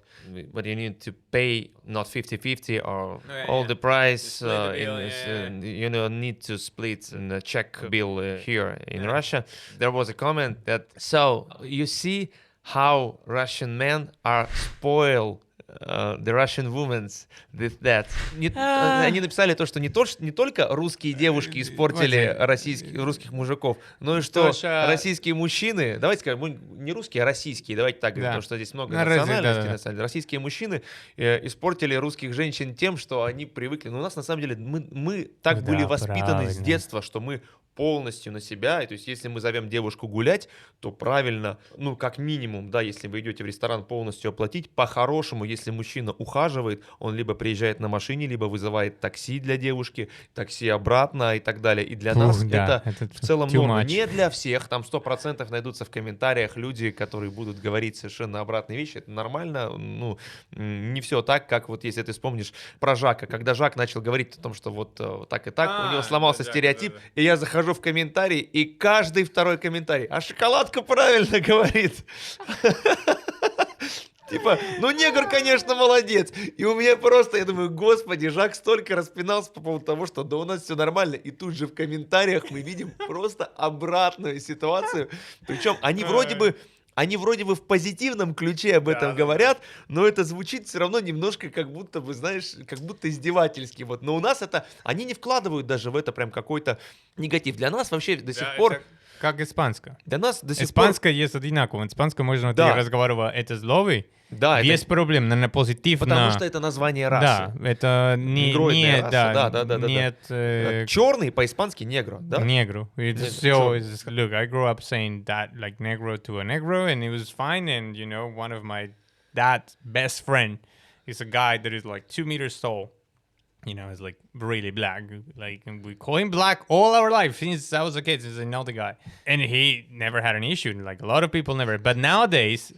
what you need to pay, not 50-50 or all the price, you know, need to split in the check bill here in Russia, there was a comment that, so you see how Russian men are spoiled the Russian women with that. Они написали то, что не только русские девушки испортили русских мужиков, но и что российские мужчины, давайте скажем, не русские, а российские, давайте так говорим, потому что здесь много национальностей. Российские мужчины испортили русских женщин тем, что они привыкли. Но у нас на самом деле мы так были воспитаны с детства, что мы полностью на себя, то есть если мы зовем девушку гулять, то правильно, ну, как минимум, да, если вы идете в ресторан, полностью оплатить, по-хорошему, если мужчина ухаживает, он либо приезжает на машине, либо вызывает такси для девушки, такси обратно и так далее, и для нас это в целом норма, не для всех, там 100% найдутся в комментариях люди, которые будут говорить совершенно обратные вещи, это нормально, ну, не все так, как вот если ты вспомнишь про Жака, когда Жак начал говорить о том, что вот так и так, у него сломался стереотип, и я захожу в комментарий, и каждый второй комментарий, а шоколадка правильно говорит. Типа, ну негр, конечно, молодец. И у меня просто, я думаю, господи, Жак столько распинался по поводу того, что да у нас все нормально. И тут же в комментариях мы видим просто обратную ситуацию. Причем они вроде бы в позитивном ключе об этом говорят, но это звучит все равно немножко как будто бы, знаешь, как будто издевательски. Вот. Но у нас это, они не вкладывают даже в это прям какой-то негатив. Для нас вообще до сих пор... Как испанское. Для нас до сих испанское есть одинаково. Испанское можно разговаривать, это зловый. Да, без проблем, наверное, позитивно. Потому что это название расы. Да, это не раса, да. Нет. Черный по-испански негро, да? Негро. So, look, I grew up saying that like negro to a negro, and it was fine. And you know, one of my dad's best friend is a guy that is like 2 meters tall. You know, it's like really black. Like, and we call him black all our life since I was a kid, since I know the guy. And he never had an issue. Like, a lot of people never. But nowadays,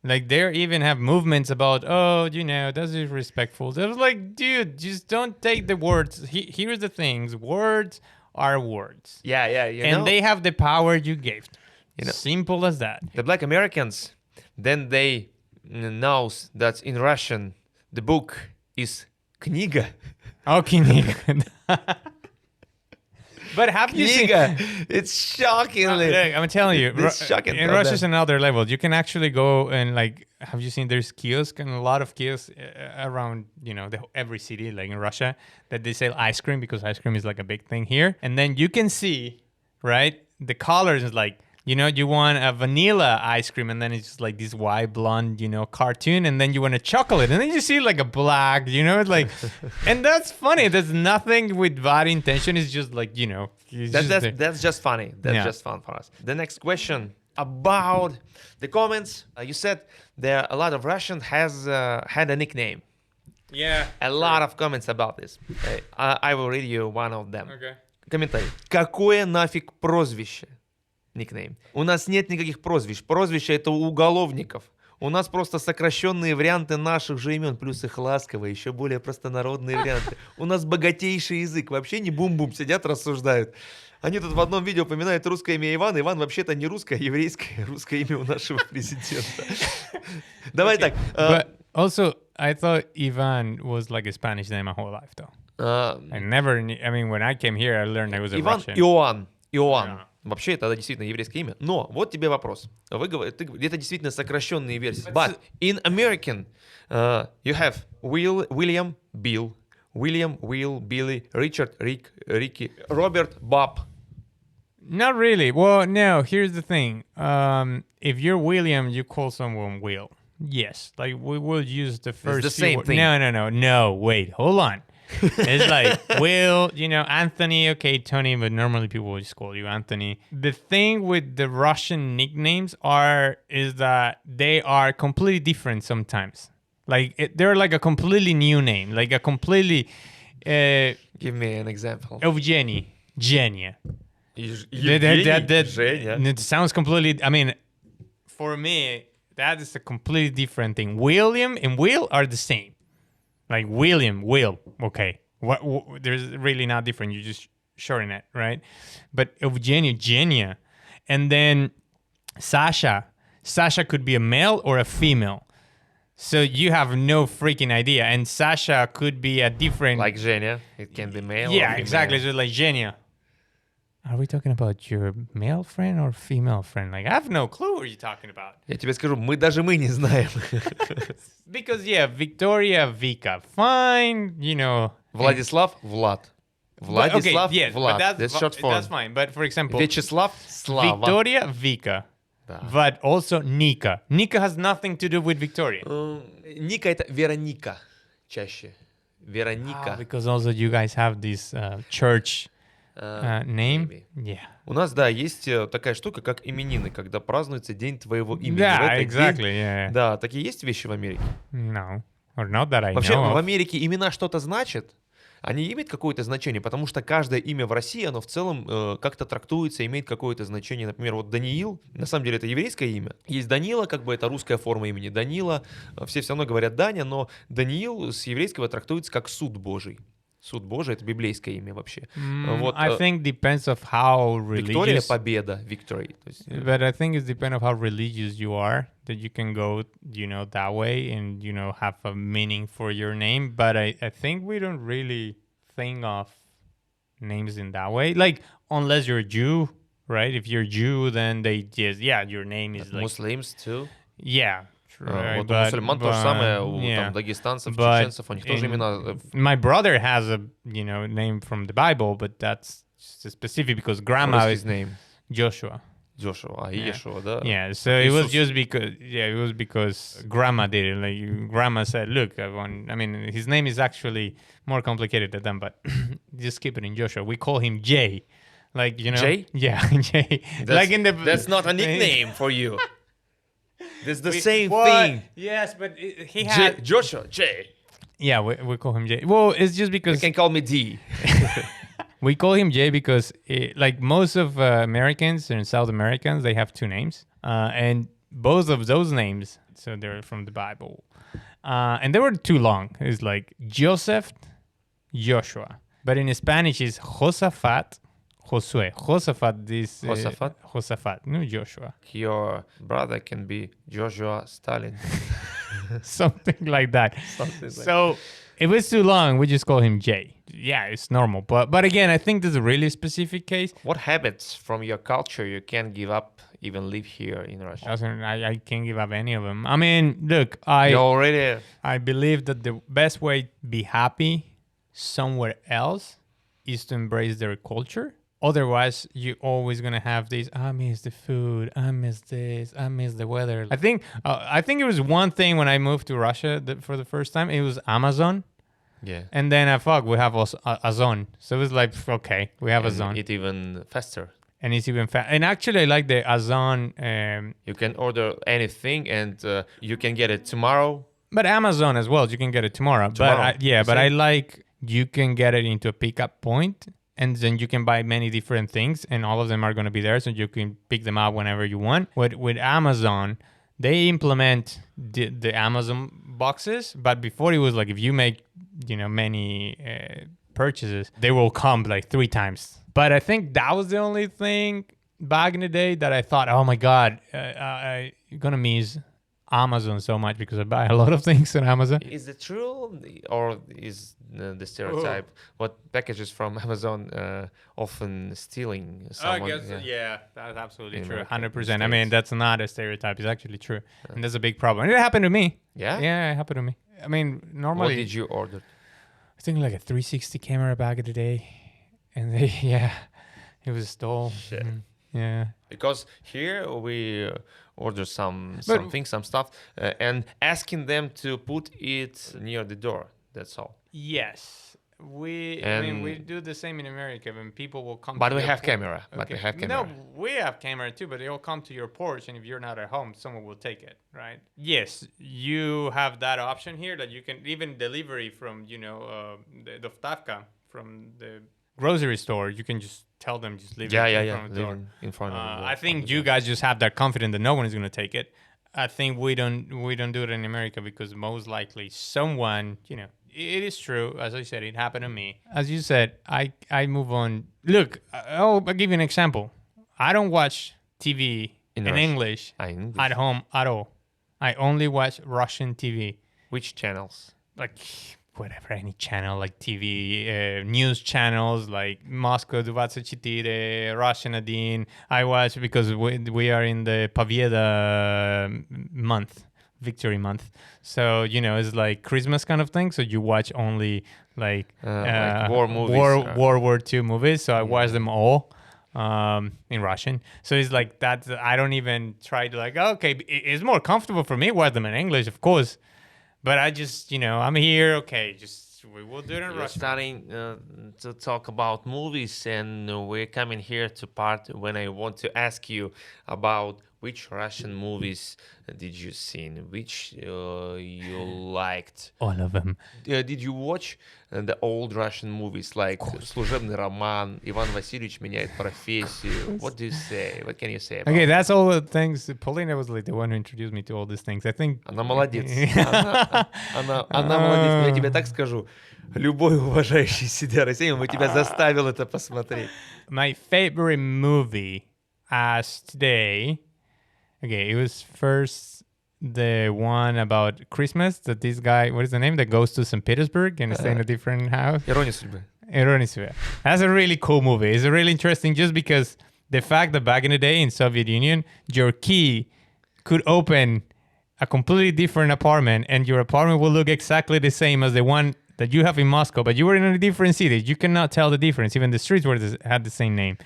like, they even have movements about, oh, you know, that's disrespectful. I was like, dude, just don't take the words. Here's the things. Words are words. Yeah, and they have the power you gave them. You know, simple as that. The black Americans, then they knows that in Russian, the book is книга. Oh, книга. But have you seen... It's shockingly... I'm telling you, in Russia is another level. You can actually go and like, have you seen there's kiosks and a lot of kiosks around, you know, every city like in Russia that they sell ice cream because ice cream is like a big thing here. And then you can see, right, the colors is like, you know, you want a vanilla ice cream, and then it's just like this white blonde, you know, cartoon, and then you want a chocolate, and then you see like a black, you know, it's like, and that's funny. There's nothing with bad intention. It's just like, you know, that's just funny. That's just fun for us. The next question about the comments. You said there a lot of Russians has had a nickname. Yeah. A lot of comments about this. I will read you one of them. Okay. Комментарий. Какое нафиг прозвище? Никнейм. У нас нет никаких прозвищ. Прозвища — это у уголовников. У нас просто сокращенные варианты наших же имен, плюс их ласковые, еще более простонародные варианты. У нас богатейший язык. Вообще не бум-бум, сидят, рассуждают. Они тут в одном видео упоминают русское имя Иван. Иван вообще-то не русское, а еврейское. Русское имя у нашего президента. Давай так. But also, I thought Ivan was like a Spanish name my whole life, though. I mean, when I came here, I learned I was a Russian. Иоанн. Вообще, это действительно еврейское имя. Но вот тебе вопрос. Вы говорите, это действительно сокращенные версии. But in American, you have William, Bill, William, Will, Billy, Richard, Rick, Ricky, Robert, Bob. Not really. Well, no, here's the thing. If you're William, you call someone Will. Yes. Like, we will use the first... It's the same thing. No, wait, hold on. It's like, Will, you know, Anthony, okay, Tony, but normally people will just call you Anthony. The thing with the Russian nicknames is that they are completely different sometimes. Like, they're like a completely new name, like a completely... Give me an example. Evgeny, Genia. Женя. It sounds completely... I mean, for me, that is a completely different thing. William and Will are the same. Like William, Will, okay. There's really not different. You just shorten it, right? But Evgenia, Genia. And then Sasha. Sasha could be a male or a female. So you have no freaking idea. And Sasha could be a different... Like Zhenya, it can be male or Yeah, female. exactly. So like Genia. Are we talking about your male friend or female friend? Like, I have no clue what you're talking about. Я тебе скажу, мы не знаем. Because, yeah, Victoria, Vika, fine, you know. Владислав, Влад. Владислав, okay, yeah, Влад. But That's short form. That's fine. But for example, Вячеслав, Слава. Victoria, Vika. Да. But also Nika. Nika has nothing to do with Victoria. Ника это Вероника чаще. Вероника. Because also you guys have this church name. Maybe. Yeah. У нас, да, есть такая штука, как именины, когда празднуется день твоего имени. Yeah, В этот exactly. день- Yeah. Да, такие есть вещи в Америке? No. Or not that I Вообще, know в of. Америке имена что-то значат? Они имеют какое-то значение? Потому что каждое имя в России, оно в целом как-то трактуется, имеет какое-то значение. Например, вот Даниил, на самом деле это еврейское имя. Есть Данила, как бы это русская форма имени Данила. Все равно говорят Даня, но Даниил с еврейского трактуется как суд Божий. Суд Божий — это библейское имя вообще. Вот, I think depends of how Виктория — religious. победа, victory. То есть, But I think it's depend of how religious you are that you can go, that way and, have a meaning for your name. But I think we don't really think of names in that way. Like, unless you're a Jew, right? If you're a Jew, then they just, your name is like... Muslims too. Yeah. Right, Вот у мусульман то же самое, у там, дагестанцев, чеченцев, у них тоже имена. My brother has a, name from the Bible, but that's specific because grandma What is is his name? Joshua. Joshua, Yeshua, да? Yeah, so it was just because grandma did it. Like grandma said, look, his name is actually more complicated than them, but just keep it in Joshua. We call him Jay. Like, Jay? Yeah, Jay. That's not a nickname for you. It's the same What? thing. Yes, but he had... Joshua, Jay. Yeah, we call him Jay. Well, it's just You because... can call me D. We call him Jay because, like most of Americans and South Americans, they have two names. And both of those names, so they're from the Bible. And they were too long. It's like Joseph, Joshua. But in Spanish, it's Josaphat, Josue. Josaphat is... Josaphat? Josaphat, no Joshua. Your brother can be Joshua Stalin. Something like that. Something like So if it's too long, we just call him Jay. Yeah, it's normal. But again, I think this is a really specific case. What habits from your culture you can't give up, even live here in Russia? I can't give up any of them. I mean, look, I believe that the best way to be happy somewhere else is to embrace their culture. Otherwise, you're always gonna have this. I miss the food. I miss this. I miss the weather. I think it was one thing when I moved to Russia for the first time. It was Amazon. Yeah. And then we have Ozon. So it was like, okay, we have Ozon. It's even faster. And it's even fast. And actually, I like the Ozon. You can order anything and you can get it tomorrow. But Amazon as well, you can get it tomorrow. But I like you can get it into a pickup point. And then you can buy many different things, and all of them are going to be there, so you can pick them up whenever you want. With Amazon, they implement the Amazon boxes, but before it was like if you make many purchases, they will come like 3 times. But I think that was the only thing back in the day that I thought, oh my God, I'm going to miss Amazon so much because I buy a lot of things on Amazon. Is it true, or is the stereotype what packages from Amazon often stealing someone? I guess, yeah, that's absolutely In true. America, 100%. I mean, that's not a stereotype. It's actually true. And that's a big problem. It happened to me. Yeah? Yeah, it happened to me. I mean, What normally... did you order? I think like a 360 camera back in the day. And it was stolen. Shit. Yeah. Because here we order some But- things, some stuff, and asking them to put it near the door. That's all. Yes. We do the same in America when people will come But to we your have por- camera. But we have camera. No, we have camera too, but they'll come to your porch, and if you're not at home, someone will take it, right? Yes, you have that option here that you can even delivery from, the dostavka from the grocery store. You can just tell them just leave it in front of the door. Living in front of the I think you guys just have that confidence that no one is going to take it. I think we don't do it in America because most likely someone, It is true. As I said, it happened to me. As you said, I move on. Look, I'll give you an example. I don't watch TV in English at home at all. I only watch Russian TV. Which channels? Like whatever, any channel, like TV, news channels, like Moscow 24, Russian 1. I watch because we are in the Победа month. Victory month, so it's like Christmas kind of thing, so you watch only like war movies, World War II movies, so I watch them all in Russian, so it's like that. I don't even try to like, okay, it's more comfortable for me to watch them in English, of course, but I just I'm here, okay, just we will do it in You're Russian. starting to talk about movies, and we're coming here to part when I want to ask you about which Russian movies did you see? Which you liked? All of them. Did you watch the old Russian movies like «Служебный роман», «Иван Васильевич меняет профессию»? What do you say? What can you say about Okay, that's all the things. Paulina was like the one who introduced me to all these things. I think... Она молодец. Она молодец. Я тебе так скажу. Любой уважающий себя россиянин бы тебя заставил это посмотреть. My favorite movie as today... Okay, it was first the one about Christmas that this guy, what is the name, that goes to St. Petersburg and stay in a different house? Ирония судьбы. Ironia судьбы. That's a really cool movie. It's really interesting just because the fact that back in the day in Soviet Union, your key could open a completely different apartment and your apartment will look exactly the same as the one that you have in Moscow, but you were in a different city. You cannot tell the difference. Even the streets had the same name.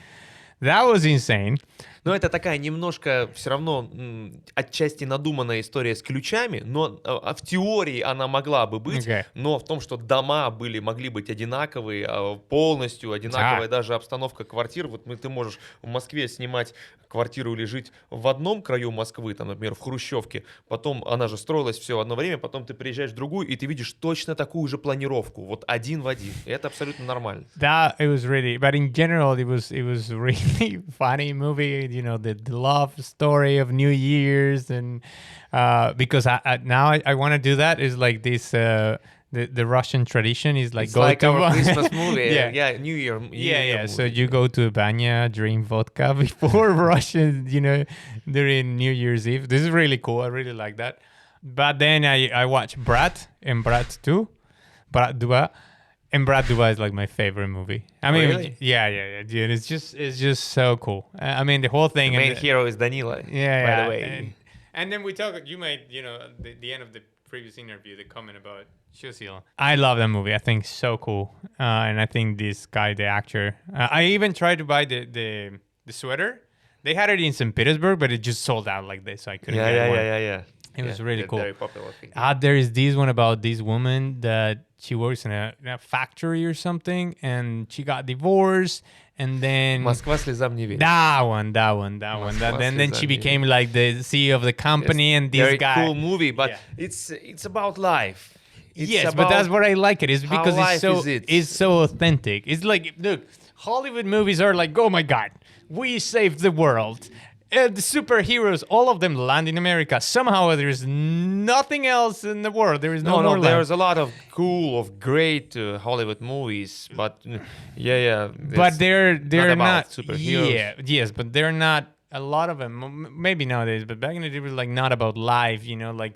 That was insane. Но это такая немножко все равно отчасти надуманная история с ключами, но в теории она могла бы быть, но в том, что дома могли быть одинаковые, полностью одинаковая даже обстановка квартир. Вот ты можешь в Москве снимать квартиру или жить в одном краю Москвы, там, например, в Хрущевке, потом она же строилась все в одно время, потом ты приезжаешь в другую, и ты видишь точно такую же планировку, вот один в один. И это абсолютно нормально. That it was really, but in general, it was really funny movie. The love story of New Year's, and because now I want to do that is like this. The Russian tradition is like it's like our Christmas movie. yeah, New Year. Yeah. So you go to a banya, drink vodka before Russians, during New Year's Eve. This is really cool. I really like that. But then I watch Brat and Brat 2, Brat 2. And Brat 2 is like my favorite movie. I mean, really? Yeah, dude. It's just so cool. I mean, the whole thing. The main hero is Danila. Yeah, by the way. And then we talk. You made, the end of the previous interview, the comment about Shusil. I love that movie. I think it's so cool. And I think this guy, the actor. I even tried to buy the sweater. They had it in St. Petersburg, but it just sold out like this, so I couldn't get one. Yeah. It was really cool. Very popular thing. There is this one about this woman that she works in a factory or something, and she got divorced, and then Москва слезам не верит. That one. Then she became like the CEO of the company, and this very guy. Cool movie, but it's about life. Yes, but that's what I like it. Is because it's so authentic. It's like, look, Hollywood movies are like, oh my God, we saved the world. The superheroes, all of them land in America. Somehow there's nothing else in the world. There is no more. There's a lot of great Hollywood movies, but But they're not superheroes. Yeah, yes, but they're not a lot of them. Maybe nowadays, but back in the day, it was like not about life. Like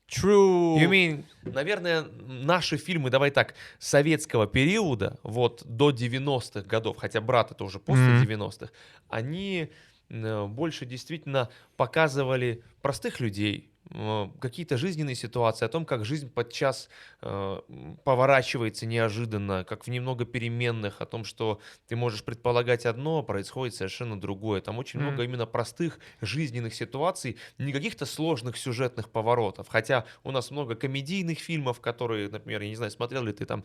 true. You mean, наверное, наши фильмы, давай так, советского периода, вот до 90-х годов, хотя «Брат» это уже после 90-х, они больше действительно показывали простых людей, какие-то жизненные ситуации, о том, как жизнь подчас поворачивается неожиданно, как в немного переменных, о том, что ты можешь предполагать одно, а происходит совершенно другое. Там очень много именно простых жизненных ситуаций, не каких-то сложных сюжетных поворотов. Хотя у нас много комедийных фильмов, которые, например, я не знаю, смотрел ли ты там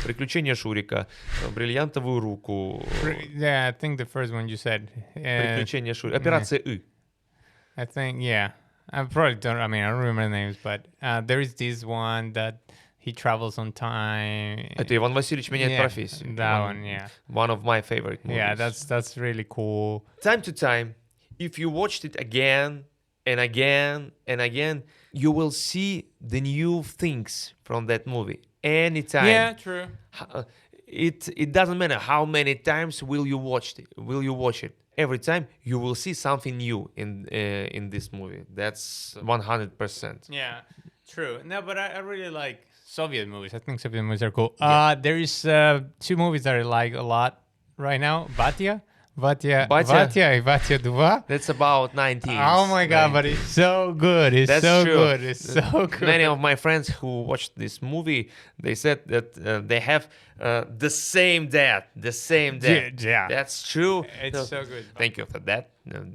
«Приключения Шурика», «Бриллиантовую руку». Yeah, I think the first one you said. «Приключения Шурика», «Операция И». I think, yeah. I probably don't. I mean, I don't remember the names, but there is this one that he travels on time. Это Иван Васильевич меняет профессию. That one, yeah. One of my favorite movies. Yeah, that's really cool. Time to time, if you watched it again and again and again, you will see the new things from that movie. anytime. Yeah, true. It doesn't matter how many times will you watch it. Every time you will see something new in this movie. That's 100%. Yeah, true. No, but I really like Soviet movies. I think Soviet movies are cool. Yeah. There is 2 movies that I like a lot right now. Batya и Batya 2. That's about 19. Oh my god, but it's so good. It's That's so true. good. It's so good. Many of my friends who watched this movie, they said that they have the same dad. Yeah. That's true. It's so good. Thank you for that.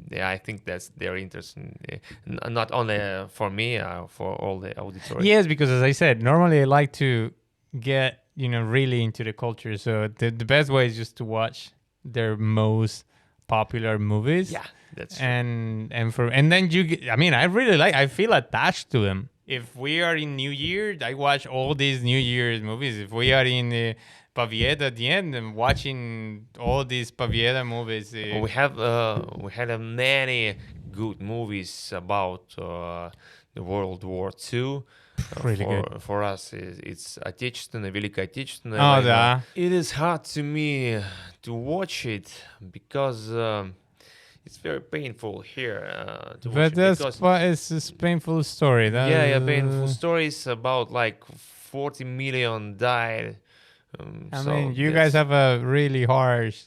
Yeah, I think that's very interesting. Not only for me, for all the auditors. Yes, because as I said, normally I like to get, really into the culture. So the best way is just to watch their most popular movies. Yeah, that's true. And then I feel attached to them. If we are in New Year, I watch all these New Year's movies. If we are in Pavieda at the end, I'm watching all these Pavieda movies. We had many good movies about the World War II. Really good. For us, it's Отечественная, Великая Отечественная. Oh, да. It is hard to me to watch it because it's very painful here to watch But it. that's Because, why it's this painful story. painful stories about like 40 million died. You guys have a really harsh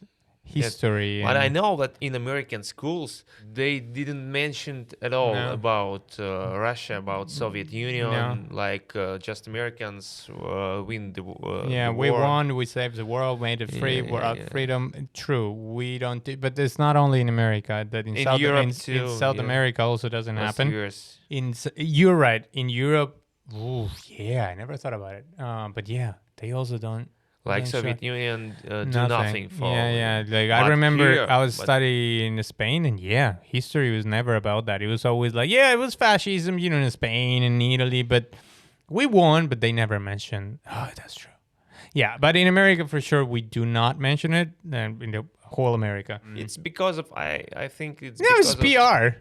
history. But I know that in American schools they didn't mention at all about Russia, about Soviet Union, like just Americans win the war. We won, we saved the world, made it free, freedom. True, we don't, but it's not only in America. That in South Europe in South America also doesn't happen. You're right. In Europe, I never thought about it. But yeah, they also don't. Like Soviet Union do nothing for. Like I remember I was studying in Spain, and history was never about that. It was always like, it was fascism, in Spain and Italy, but we won, but they never mentioned. Oh, that's true. Yeah, but in America for sure we do not mention it, and in the whole America. It's because of I think it's. It's PR.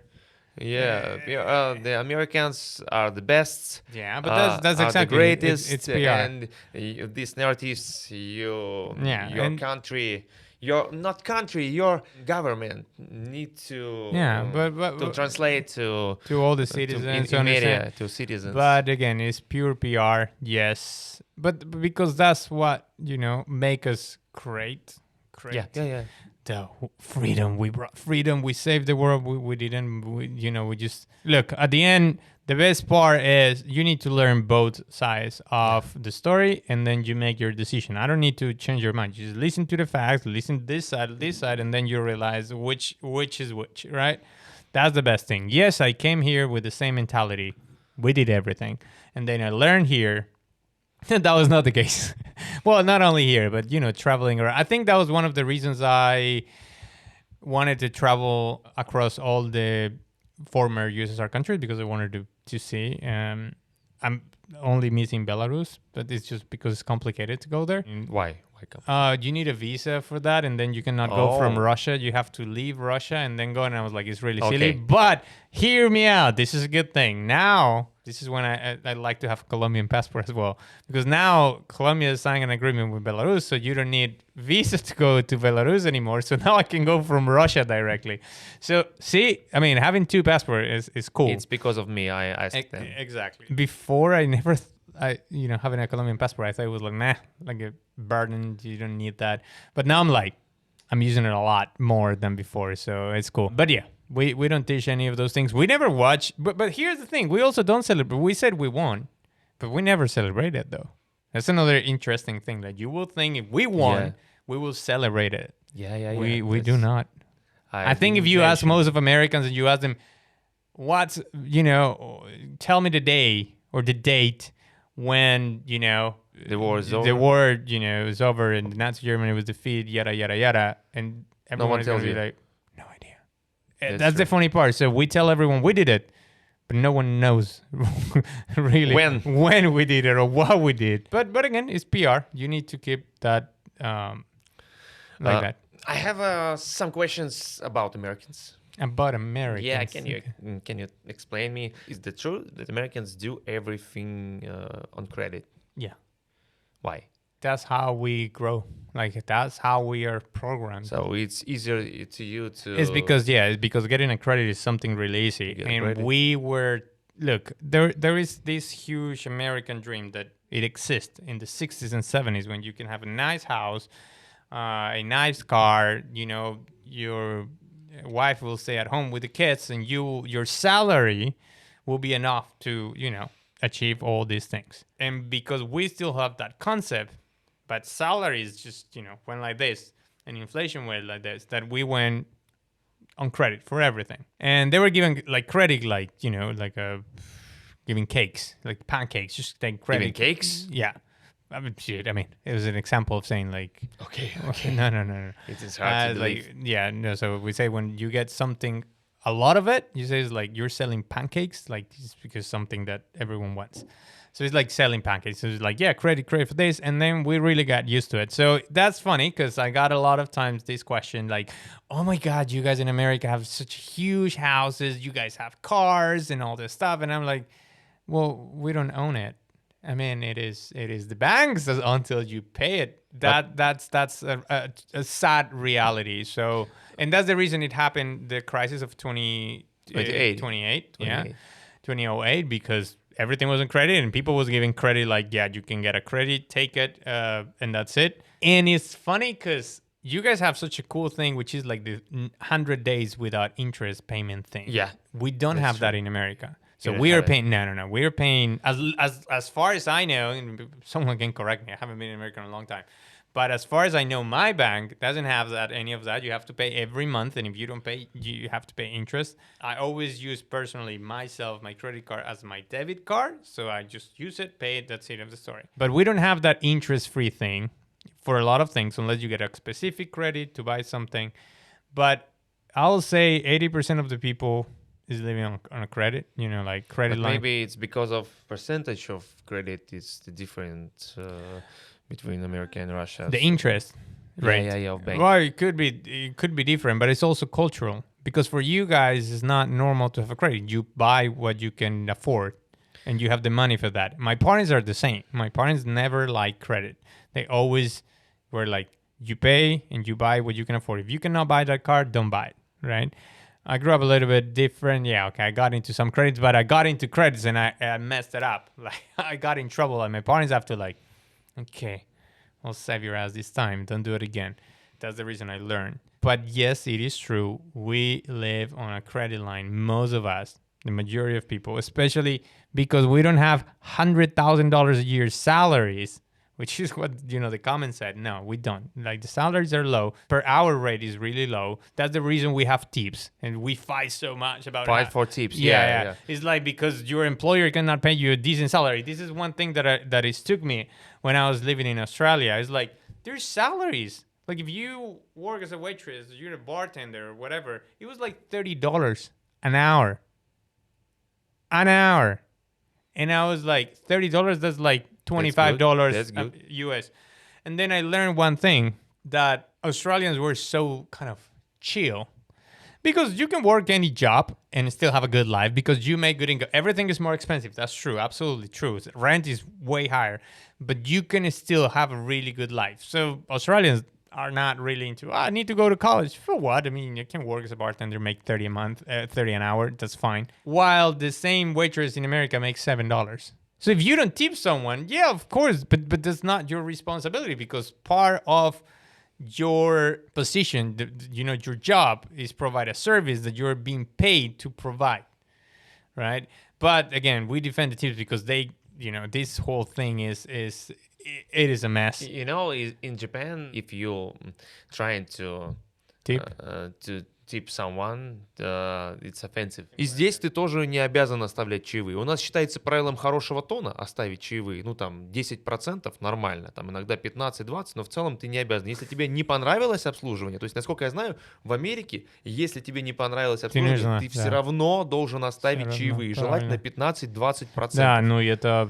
The Americans are the best. Yeah, but that's exactly the greatest. It's PR. And these narratives, your country, your government need to to translate to all the citizens in media to citizens. But again, it's pure PR. Yes, but because that's what make us great. Yeah. The freedom, we brought freedom, we saved the world. We didn't, we just look at the end. The best part is you need to learn both sides of the story, and then you make your decision. I don't need to change your mind. You just listen to the facts, listen to this side, and then you realize which is which, right? That's the best thing. Yes, I came here with the same mentality. We did everything, and then I learned here. That was not the case. Well, not only here, but traveling around. I think that was one of the reasons I wanted to travel across all the former USSR countries, because I wanted to see. I'm only missing Belarus, but it's just because it's complicated to go there. Why? You need a visa for that, and then you cannot go from Russia. You have to leave Russia and then go. And I was like, it's really silly. But hear me out. This is a good thing. Now, this is when I like to have a Colombian passport as well, because now Colombia is signing an agreement with Belarus, so you don't need visa to go to Belarus anymore. So now I can go from Russia directly. So having 2 passports is cool. It's because of me. I asked them. Exactly. Before I never. Having a Colombian passport, I thought it was like a burden. You don't need that. But now I'm using it a lot more than before, so it's cool. But yeah, we don't teach any of those things. We never watch. But here's the thing: we also don't celebrate. We said we won, but we never celebrate it though. That's another interesting thing that you will think if we won, we will celebrate it. Yeah. We do not. I think if you ask most of Americans and you ask them, what's tell me the day or the date when the war is over. The war is over and Nazi Germany was defeated, yada yada yada, and everyone is gonna be like, no idea. That's the funny part. So we tell everyone we did it, but no one knows really when we did it or what we did. But again, it's PR. You need to keep that that. I have some questions about Americans. About Americans. Yeah, can you explain me? Is it true that Americans do everything on credit? Yeah. Why? That's how we grow. Like, that's how we are programmed. So it's easier to you to... It's because getting a credit is something really easy. And we were... Look, there is this huge American dream that it exists in the 60s and 70s when you can have a nice house, a nice car, you know, your wife will stay at home with the kids, and your salary will be enough to, you know, achieve all these things. And because we still have that concept, but salaries just, you know, went like this, and inflation went like this, that we went on credit for everything. And they were giving like credit, like, you know, like giving cakes, like pancakes, just take credit. Giving cakes? Yeah. I mean, shit, I mean, it was an example of saying like... Okay. No. It is hard to believe. Like, yeah, no, so we say when you get something, a lot of it, you say it's like you're selling pancakes, like just because something that everyone wants. So it's like selling pancakes. So it's like, yeah, credit for this. And then we really got used to it. So that's funny because I got a lot of times this question like, oh my God, you guys in America have such huge houses. You guys have cars and all this stuff. And I'm like, well, we don't own it. I mean, it is the banks until you pay it. That's a sad reality. So, and that's the reason it happened, the crisis of 2008, because everything was on credit and people was giving credit like, yeah, you can get a credit, take it, and that's it. And it's funny because you guys have such a cool thing, which is like the 100 days without interest payment thing. Yeah. We don't have that in America. So we are paying, no. We are paying, as far as I know, and someone can correct me, I haven't been in America in a long time. But as far as I know, my bank doesn't have any of that. You have to pay every month. And if you don't pay, you have to pay interest. I always use personally myself, my credit card as my debit card. So I just use it, pay it, that's it of the story. But we don't have that interest-free thing for a lot of things, unless you get a specific credit to buy something. But I'll say 80% of the people is living on a credit, you know, like credit line. Maybe it's because of percentage of credit is the different between America and Russia. The interest rate. Yeah, of bank. Well, it could be different, but it's also cultural. Because for you guys, it's not normal to have a credit. You buy what you can afford, and you have the money for that. My parents are the same. My parents never liked credit. They always were like, you pay and you buy what you can afford. If you cannot buy that car, don't buy it, right? I grew up a little bit different. Yeah, okay, I got into some credits, but I got into credits and I messed it up. Like, I got in trouble. And my parents have to like, okay, I'll save your ass this time. Don't do it again. That's the reason I learned. But yes, it is true. We live on a credit line. Most of us, the majority of people, especially because we don't have $100,000 a year salaries, which is what, you know, the comment said. No, we don't. Like, the salaries are low. Per hour rate is really low. That's the reason we have tips. And we fight so much about Fight for tips. Yeah. It's like because your employer cannot pay you a decent salary. This is one thing that it took me when I was living in Australia. It's like, there's salaries. Like, if you work as a waitress, you're a bartender or whatever, it was like $30 an hour. And I was like, $30, that's like $25 US. And then I learned one thing, that Australians were so kind of chill. Because you can work any job and still have a good life because you make good income. Everything is more expensive. That's true. Absolutely true. Rent is way higher. But you can still have a really good life. So Australians are not really into, I need to go to college. For what? I mean, you can work as a bartender, make $30 an hour. That's fine. While the same waitress in America makes $7. So if you don't tip someone, yeah, of course, but that's not your responsibility because part of your position, your job is provide a service that you're being paid to provide, right? But again, we defend the tips because they, this whole thing is a mess. In Japan, if you're trying to tip someone, it's offensive. И здесь ты тоже не обязан оставлять чаевые. У нас считается правилом хорошего тона оставить чаевые. 10% нормально, там иногда 15-20, но в целом ты не обязан. Если тебе не понравилось обслуживание, то есть, насколько я знаю, в Америке, если тебе не понравилось обслуживание, ты все равно должен оставить чаевые. Желательно 15-20%. Да, это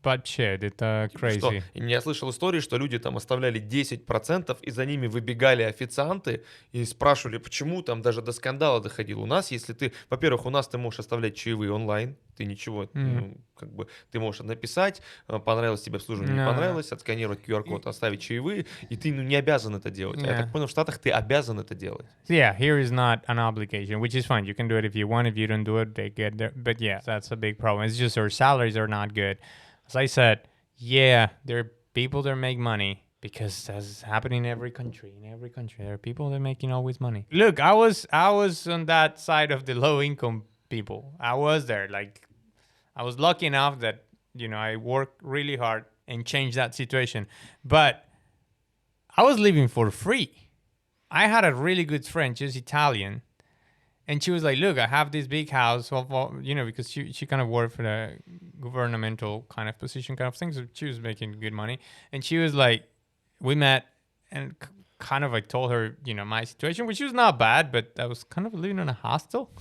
shit, это crazy. Что, я слышал истории, что люди там оставляли 10%, и за ними выбегали официанты и спрашивали, почему, там даже до скандала доходило. У нас, если ты, во-первых, у нас ты можешь оставлять чаевые онлайн, ты ничего, ну, как бы, ты можешь написать, понравилось тебе обслуживание, не понравилось, отсканировать QR-код, оставить чаевые, и ты не обязан это делать. Я так понял, в Штатах ты обязан это делать. Yeah, here is not an obligation, which is fine. You can do it if you want. If you don't do it, they get there. But yeah, that's a big problem. It's just our salaries are not good. As I said, yeah, there are people that make money because that's happening in every country. In every country, there are people that are making always money. Look, I was on that side of the low income people. I was there. Like, I was lucky enough that, you know, I worked really hard and changed that situation. But I was living for free. I had a really good friend, she's Italian. And she was like, look, I have this big house, you know, because she kind of worked for the governmental kind of position kind of thing. So she was making good money. And she was like, we met and kind of like told her, you know, my situation, which was not bad, but I was kind of living in a hostel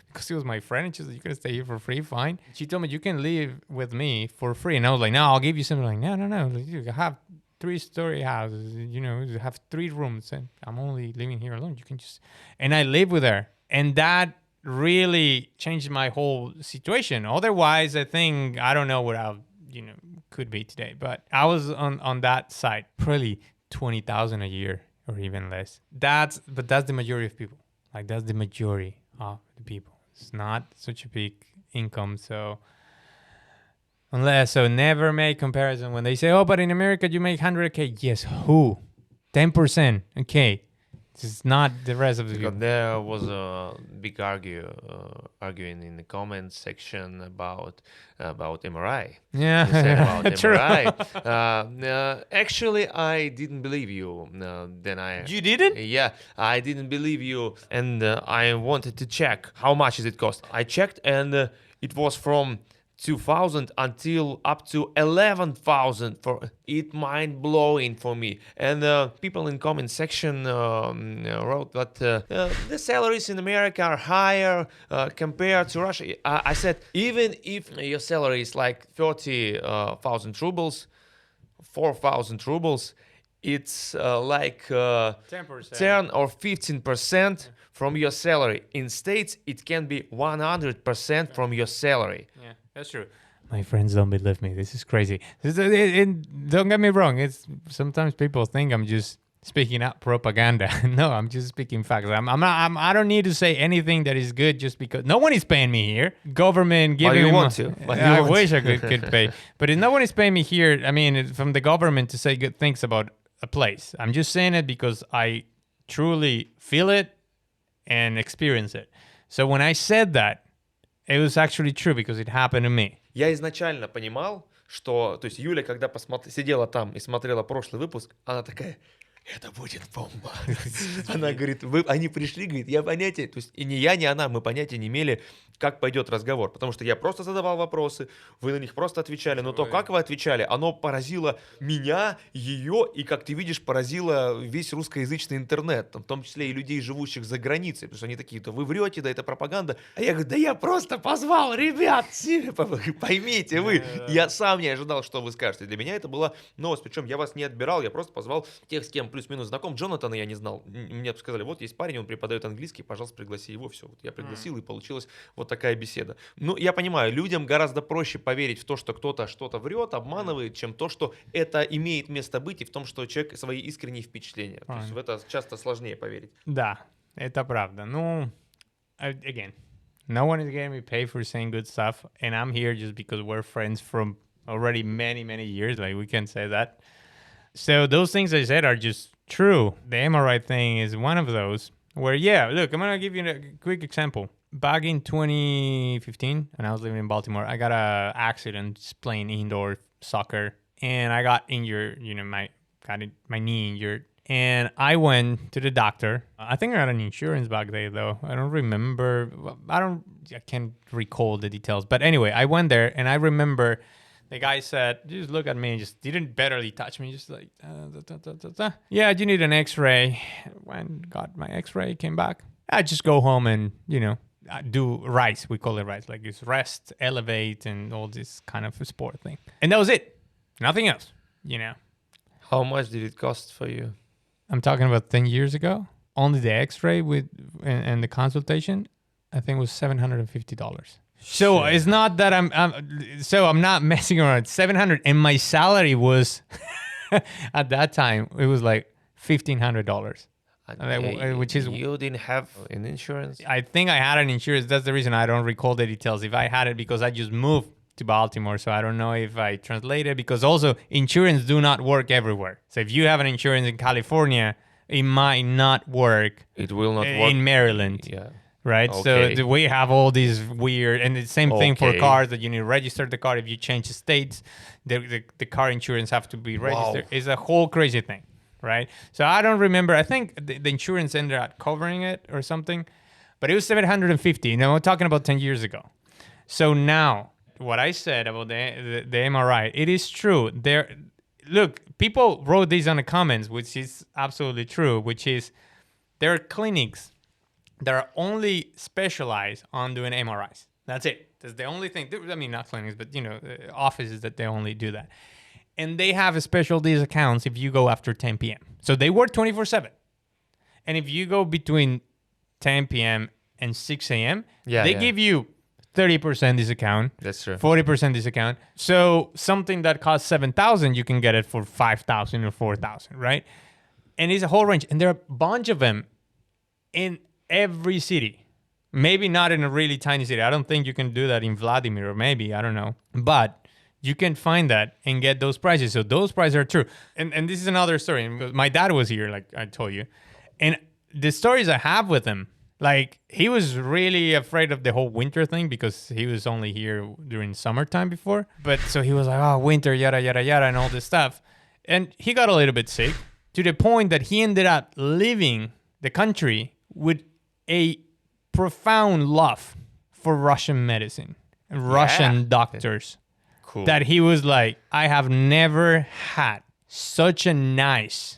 because she was my friend. And she was like, you can stay here for free, fine. She told me, you can live with me for free. And I was like, no, I'll give you something. Like, no. You have 3-story houses, you know, you have 3 rooms and I'm only living here alone. You can just, and I live with her. And that really changed my whole situation. Otherwise, I think, I don't know what I, you know, could be today. But I was on that side, probably 20,000 a year or even less. But that's the majority of people. Like, that's the majority of the people. It's not such a big income. So never make comparison when they say, oh, but in America you make 100K. Yes, who? 10%. Okay. It's not the rest of the people. There was a big arguing in the comments section about MRI. Yeah, You said about true. MRI. Actually, I didn't believe you. You didn't? Yeah, I didn't believe you, and I wanted to check how much does it cost. I checked, and it was from 2,000 until up to 11,000. For it, mind blowing for me. And people in comment section wrote that the salaries in America are higher compared to Russia. I said, even if your salary is like 30,000 rubles, 4,000 rubles, it's like 10%. 10 or 15% from your salary. In States, it can be 100% from your salary. Yeah, that's true. My friends don't believe me. This is crazy. Don't get me wrong. It's sometimes people think I'm just speaking out propaganda. No, I'm just speaking facts. I don't need to say anything that is good just because no one is paying me here. Government giving me. I wish I could pay, but if no one is paying me here, I mean, from the government to say good things about a place. I'm just saying it because I truly feel it and experience it. So when I said that, it was actually true because it happened to me. Я изначально понимал, что, то есть Юля, когда сидела там и смотрела прошлый выпуск, она такая, это будет бомба. Она говорит, они пришли, говорит, я понятия, то есть и ни я, ни она, мы понятия не имели, как пойдет разговор, потому что я просто задавал вопросы, вы на них просто отвечали, но то, как вы отвечали, оно поразило меня, ее, и, как ты видишь, поразило весь русскоязычный интернет, в том числе и людей, живущих за границей, потому что они такие, то вы врете, да это пропаганда, а я говорю, да я просто позвал ребят, поймите вы, я сам не ожидал, что вы скажете, для меня это была новость, причем я вас не отбирал, я просто позвал тех, с кем плюс-минус знаком. Джонатана я не знал. Мне сказали, вот есть парень, он преподает английский, пожалуйста, пригласи его. Все, вот я пригласил, и получилась вот такая беседа. Ну, я понимаю, людям гораздо проще поверить в то, что кто-то что-то врет, обманывает, чем то, что это имеет место быть, и в том, что человек свои искренние впечатления. То есть в это часто сложнее поверить. Да, это правда. Ну, again, no one is getting me paid for saying good stuff, and I'm here just because we're friends from already many, many years. Like, we can say that. So those things I said are just true. The MRI thing is one of those where, yeah, look, I'm going to give you a quick example. Back in 2015, and I was living in Baltimore, I got an accident playing indoor soccer, and I got injured, you know, my knee injured. And I went to the doctor. I think I had an insurance back there, though. I don't remember. I can't recall the details. But anyway, I went there, and I remember the guy said, just look at me and just didn't barely touch me. Just like, yeah, you need an x-ray. When got my x-ray, came back. I just go home and, you know, do rise. We call it rise. Like it's rest, elevate, and all this kind of sport thing. And that was it. Nothing else, you know. How much did it cost for you? I'm talking about 10 years ago. Only the X-ray with and the consultation, I think, was $750. So it's not that I'm not messing around. 700, and my salary was at that time it was like $1,500, which is you didn't have an insurance. I think I had an insurance. That's the reason I don't recall the details. If I had it, because I just moved to Baltimore, so I don't know if I translated, because also insurance do not work everywhere. So if you have an insurance in California, it might not work. It will not work in Maryland. Yeah. Right. Okay. So we have all these weird, and the same thing for cars, that you need to register the car. If you change the states, the car insurance have to be registered. It's a whole crazy thing. Right. So I don't remember. I think the insurance ended up covering it or something, but it was $750. You know, we're talking about 10 years ago. So now what I said about the MRI, it is true. Look, people wrote this on the comments, which is absolutely true, which is there are clinics that are only specialized on doing MRIs. That's it. That's the only thing. I mean, not clinics, but, you know, offices that they only do that. And they have a special discounts if you go after 10 p.m. So they work 24/7. And if you go between 10 p.m. and 6 a.m., they give you 30% discount. That's true. 40% discount. So something that costs $7,000, you can get it for $5,000 or $4,000, right? And it's a whole range. And there are a bunch of them in every city. Maybe not in a really tiny city. I don't think you can do that in Vladimir, or maybe, I don't know. But you can find that and get those prices. So those prices are true. And this is another story. My dad was here, like I told you. And the stories I have with him, like, he was really afraid of the whole winter thing because he was only here during summertime before. But so he was like, oh, winter, yada, yada, yada, and all this stuff. And he got a little bit sick to the point that he ended up leaving the country with a profound love for Russian medicine, Russian doctors. Cool. That he was like, I have never had such a nice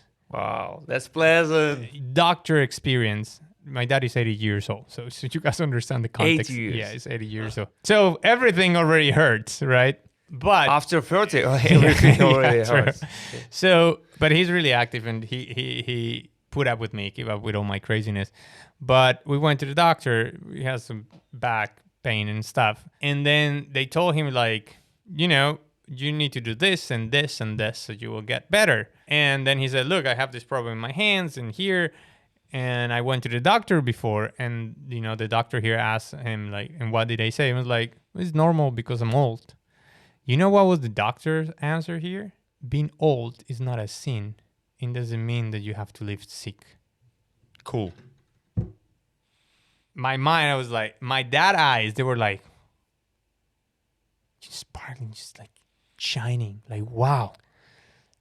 that's pleasant doctor experience. My dad is 80 years old, so you guys understand the context. 80 years. Yeah, he's 80 years old. So everything already hurts, right? But after 30, everything already hurts. So, but he's really active, and he put up with me, keep up with all my craziness. But we went to the doctor. He has some back pain and stuff. And then they told him, like, you know, you need to do this and this and this so you will get better. And then he said, look, I have this problem in my hands and here. And I went to the doctor before, and, you know, the doctor here asked him, like, and what did they say? He was like, it's normal because I'm old. You know what was the doctor's answer here? Being old is not a sin. It doesn't mean that you have to live sick. Cool. My mind, I was like, my dad eyes, they were like, just sparkling, just like shining. Like, wow.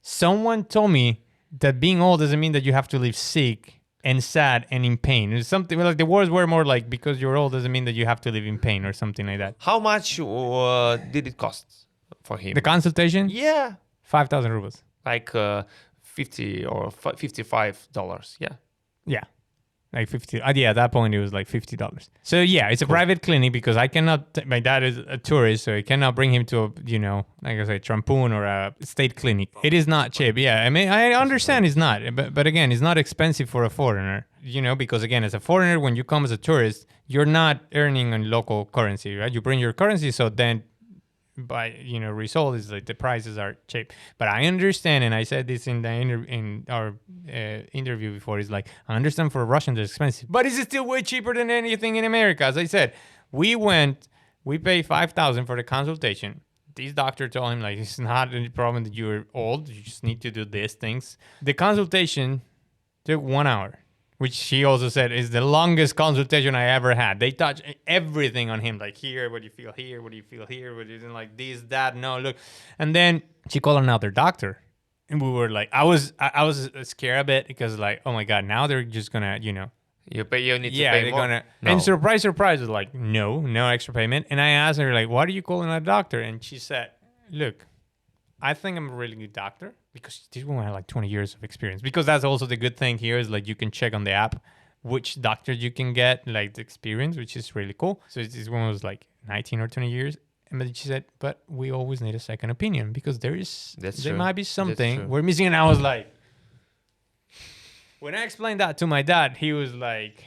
Someone told me that being old doesn't mean that you have to live sick and sad and in pain. It's something like the words were more like, because you're old doesn't mean that you have to live in pain or something like that. How much did it cost for him? The consultation? Yeah. 5,000 rubles. Like $50 or $55. Yeah. Yeah. Like 50. Yeah, at that point it was like $50. So yeah, it's a private clinic because I cannot, my dad is a tourist, so I cannot bring him to a, you know, like I say, trampoon or a state clinic. It is not cheap. Yeah, I mean, I understand it's not, but again, it's not expensive for a foreigner, you know, because again, as a foreigner, when you come as a tourist, you're not earning in local currency, right? You bring your currency, so then by, you know, result is like the prices are cheap. But I understand, and I said this in the in our interview before, is like, I understand for Russians it's expensive, but it's still way cheaper than anything in America. As I said, we paid $5,000 for the consultation. This doctor told him, like, it's not any problem that you're old, you just need to do these things. The consultation took 1 hour, which he also said is the longest consultation I ever had. They touch everything on him, like, here, what do you feel here, what do you feel here, what do you like this, that, no, look. And then she called another doctor, and we were like, I was scared a bit because, like, oh my God, now they're just gonna, you know. You need to yeah, pay they're more? gonna. No. And surprise, was like, no extra payment. And I asked her, like, why are you calling a doctor? And she said, look, I think I'm a really good doctor because this woman had like 20 years of experience. Because that's also the good thing here is, like, you can check on the app which doctor you can get, like the experience, which is really cool. So this one was like 19 or 20 years. And she said, but we always need a second opinion because there might be something we're missing. And I was like, when I explained that to my dad, he was like,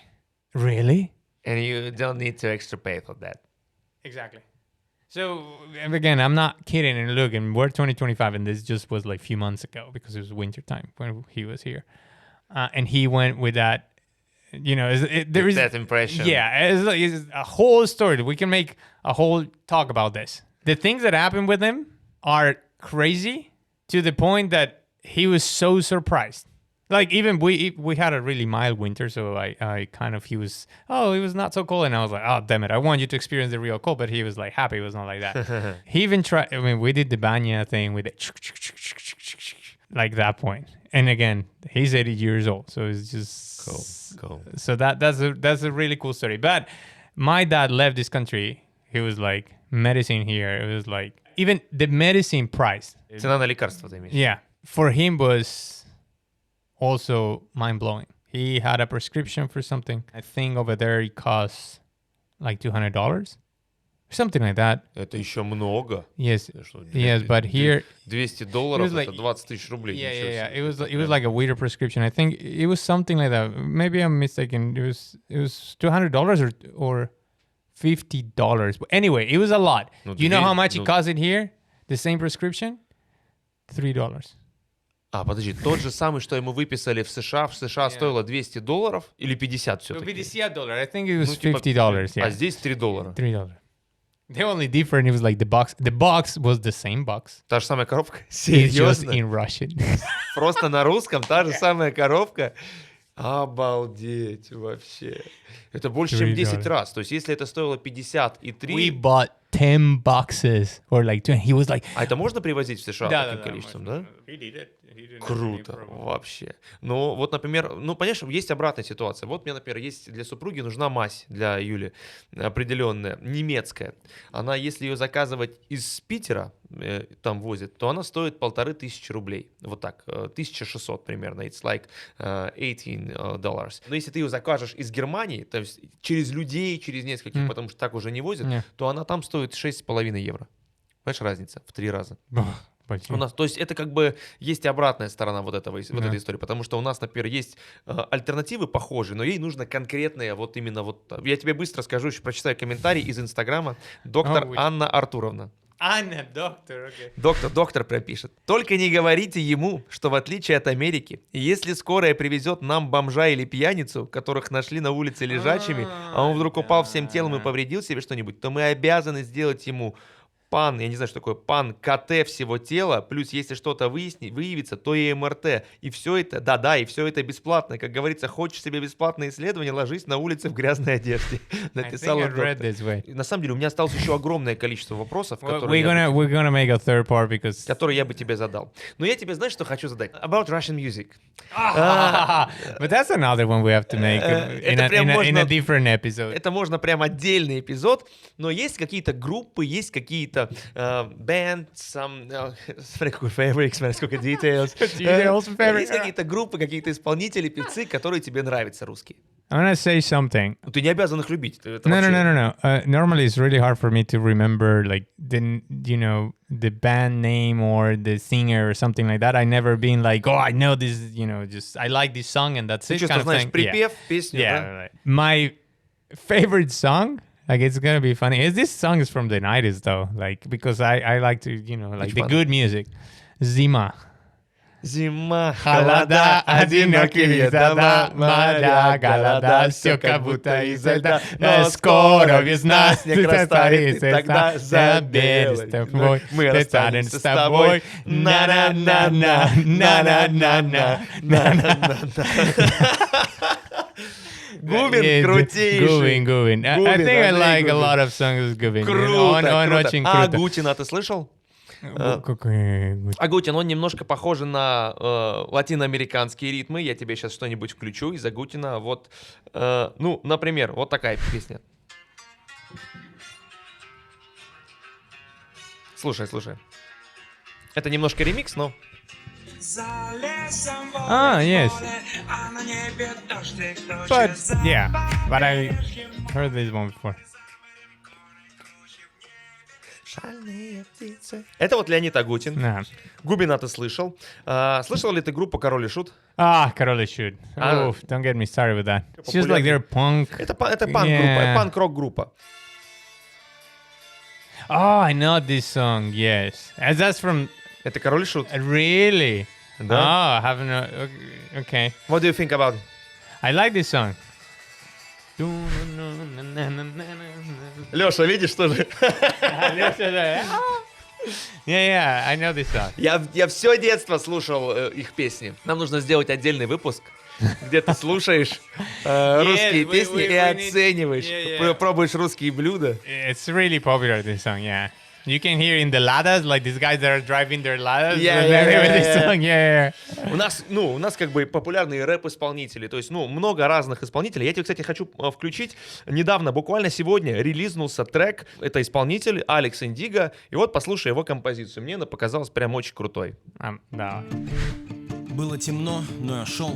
really? And you don't need to extra pay for that. Exactly. So again, I'm not kidding. And look, and we're 2025, and this just was like a few months ago because it was winter time when he was here. And he went with that, there is that impression. Yeah, it's a whole story. We can make a whole talk about this. The things that happened with him are crazy to the point that he was so surprised. Like even we had a really mild winter, so he was not so cold, and I was like, oh damn it, I want you to experience the real cold, but he was like happy it was not like that. He even tried. I mean, we did the banya thing with it, like that point. And again, he's 80 years old, so it's just cool. So that's a really cool story. But my dad left this country. He was like medicine here. It was like even the medicine price. Цена на лекарства, ты имеешь? Yeah, for him was also mind-blowing. He had a prescription for something. I think over there it costs like $200. Something like that. Это еще много. Yes, but here... $200 это 20 тысяч рублей. Yeah. It was like a weird prescription. I think it was something like that. Maybe I'm mistaken. It was $200 or $50. But anyway, it was a lot. You know how much it cost it here? The same prescription? $3. Подожди, тот же самый, что ему выписали в США стоило $200 или 50 все-таки? $50. I think it was $50. Yeah. А здесь $3. $3. The only difference, it was like the box. The box was the same box. Та же самая коробка? It's just Серьезно? in Russian. Просто на русском та же самая коробка? Обалдеть вообще. Это больше, чем 10 раз. То есть, если это стоило 50 и 3... We bought 10 boxes or like 20. He was like... А это можно привозить в США таким количеством, да? He did it. Круто, вообще. Ну, вот, например, понимаешь, есть обратная ситуация. Вот мне, например, есть для супруги нужна мазь для Юли определенная, немецкая. Она, если ее заказывать из Питера, там возят, то она стоит 1500 рублей. Вот так, 1600 примерно. It's like $18. Но если ты ее закажешь из Германии, то есть через людей, через нескольких, потому что так уже не возят, то она там стоит 6,5 евро. Понимаешь, разница в 3 раза. У нас, то есть это как бы есть и обратная сторона вот этой истории, потому что у нас, например, есть альтернативы похожие, но ей нужно конкретные, вот именно вот. Я тебе быстро скажу, еще прочитаю комментарий из Инстаграма. Доктор Анна Артуровна. Анна, доктор, окей. Доктор прям пишет. Только не говорите ему, что в отличие от Америки, если скорая привезет нам бомжа или пьяницу, которых нашли на улице лежачими, а он вдруг упал всем телом и повредил себе что-нибудь, то мы обязаны сделать ему ПАН, я не знаю, что такое ПАН, КТ всего тела, плюс если что-то выявится, то и МРТ. И все это, и все это бесплатно. Как говорится, хочешь себе бесплатное исследование, ложись на улице в грязной одежде. Написал доктор. На самом деле, у меня осталось еще огромное количество вопросов, которые я бы тебе задал. Но я тебе, знаешь, что хочу задать? About Russian music. But that's another one we have to make in a different episode. Это можно прям отдельный эпизод, но есть какие-то группы, есть какие-то band, смотри, какой favorite, смотри, сколько details. Есть какие-то группы, какие-то исполнители, певцы, которые тебе нравятся, русские. I'm gonna say something. Ты не обязан их любить. No. Normally, it's really hard for me to remember like the band name or the singer or something like that. I never been like, oh, I know this. Just I like this song and that's it. Ты просто знаешь припев, песню, да? Right. My favorite song. Like it's gonna be funny. This song is from the 90s though, like because I like to, like the good music. Zima. Зима, холода, одинокие дома, моря, голода, все как будто изо льда. Но скоро весна, снег растает, тогда забелит тобой. Мы расстанемся с тобой. На-на-на-на, на-на-на-на, на-на-на-на. Губин крутейший. Губин. I think I like a lot of songs of Губин. Круто. А Агутина ты слышал? Агутин, он немножко похож на латиноамериканские ритмы. Я тебе сейчас что-нибудь включу из Агутина. Вот, например, вот такая песня. Слушай. Это немножко ремикс, но... Oh, yes. But, yeah, but I heard this one before. Это вот Леонид Агутин. No. Губина ты слышал. Слышал ли ты группу «Король и Шут»? Ah, Король и Шут. Oh, don't get me started with that. It's just like they're punk. Это панк-группа, панк-рок-группа. Oh, I know this song, yes. As that's from... Это «Король и Шут». Really? Да. Oh, I haven't... Okay. What do you think about it? I like this song. Леша, видишь, что же? Yeah, I know this song. Я все детство слушал их песни. Нам нужно сделать отдельный выпуск, где ты слушаешь русские песни и оцениваешь, пробуешь русские блюда. It's really popular, this song, yeah. You can hear in the ladas, like these guys that are driving their ladas. Yeah. У нас как бы популярные рэп-исполнители, то есть, много разных исполнителей. Я тебе, кстати, хочу включить. Недавно, буквально сегодня, релизнулся трек. Это исполнитель Алекс Индиго. И вот послушай его композицию. Мне она показалась прям очень крутой. Да. Было темно, но я шел.